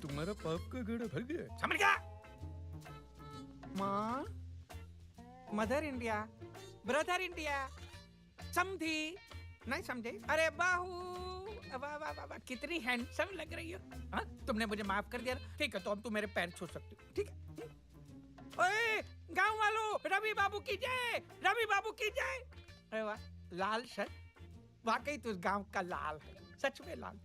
तुम्हारा पाप का घड़ा भर गया। समझ गया? माँ, मदर इंडिया, ब्रदर इंडिया, समझी? नहीं समझे? अरे बाहू, वाह वाह वाह, कितनी हैंडसम लग रही हो। हाँ, तुमने मुझे माफ कर दिया। ठीक है, तो अब तुम मेरे पैर छू सकते हो। ठीक है? ओए, गांव वालों, रवि बाबू की जय, रवि बाबू की जय। अरे वाह, लाल शर्ट, वाकई तू इस गांव का लाल है, सच में लाल।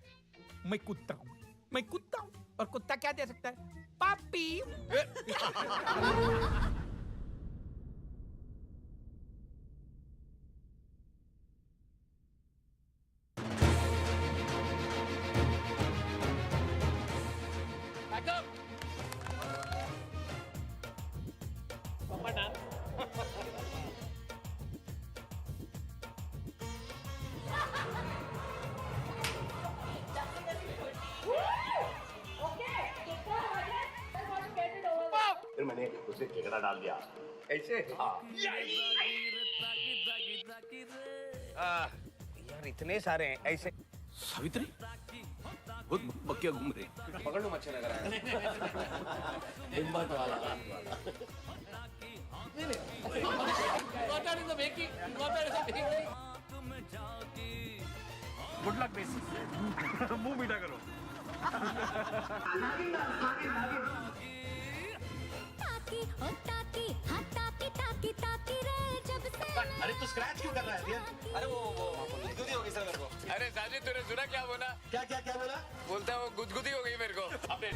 मैं कुत्ता हूँ, मैं कुत्ता हूँ, और कुत्ता क्या दे सकता है? पापी। फिर मैंने उसे केकड़ा डाल दिया ऐसे। यार इतने सारे हैं ऐसे। सावित्री, बहुत बक्किया घूम रहे। पकड़ लो, मच्छर लग रहा है। हिम्मत वाला। Good luck basis. मुंह मीठा करो। अरे तू स्क्रैच क्यों कर रहा है? अरे वो गुदगुदी हो गई सर मेरे को। अरे साजिद, तूने सुना क्या बोला? क्या क्या क्या बोला? बोलता है वो गुदगुदी हो गई मेरे को। अबे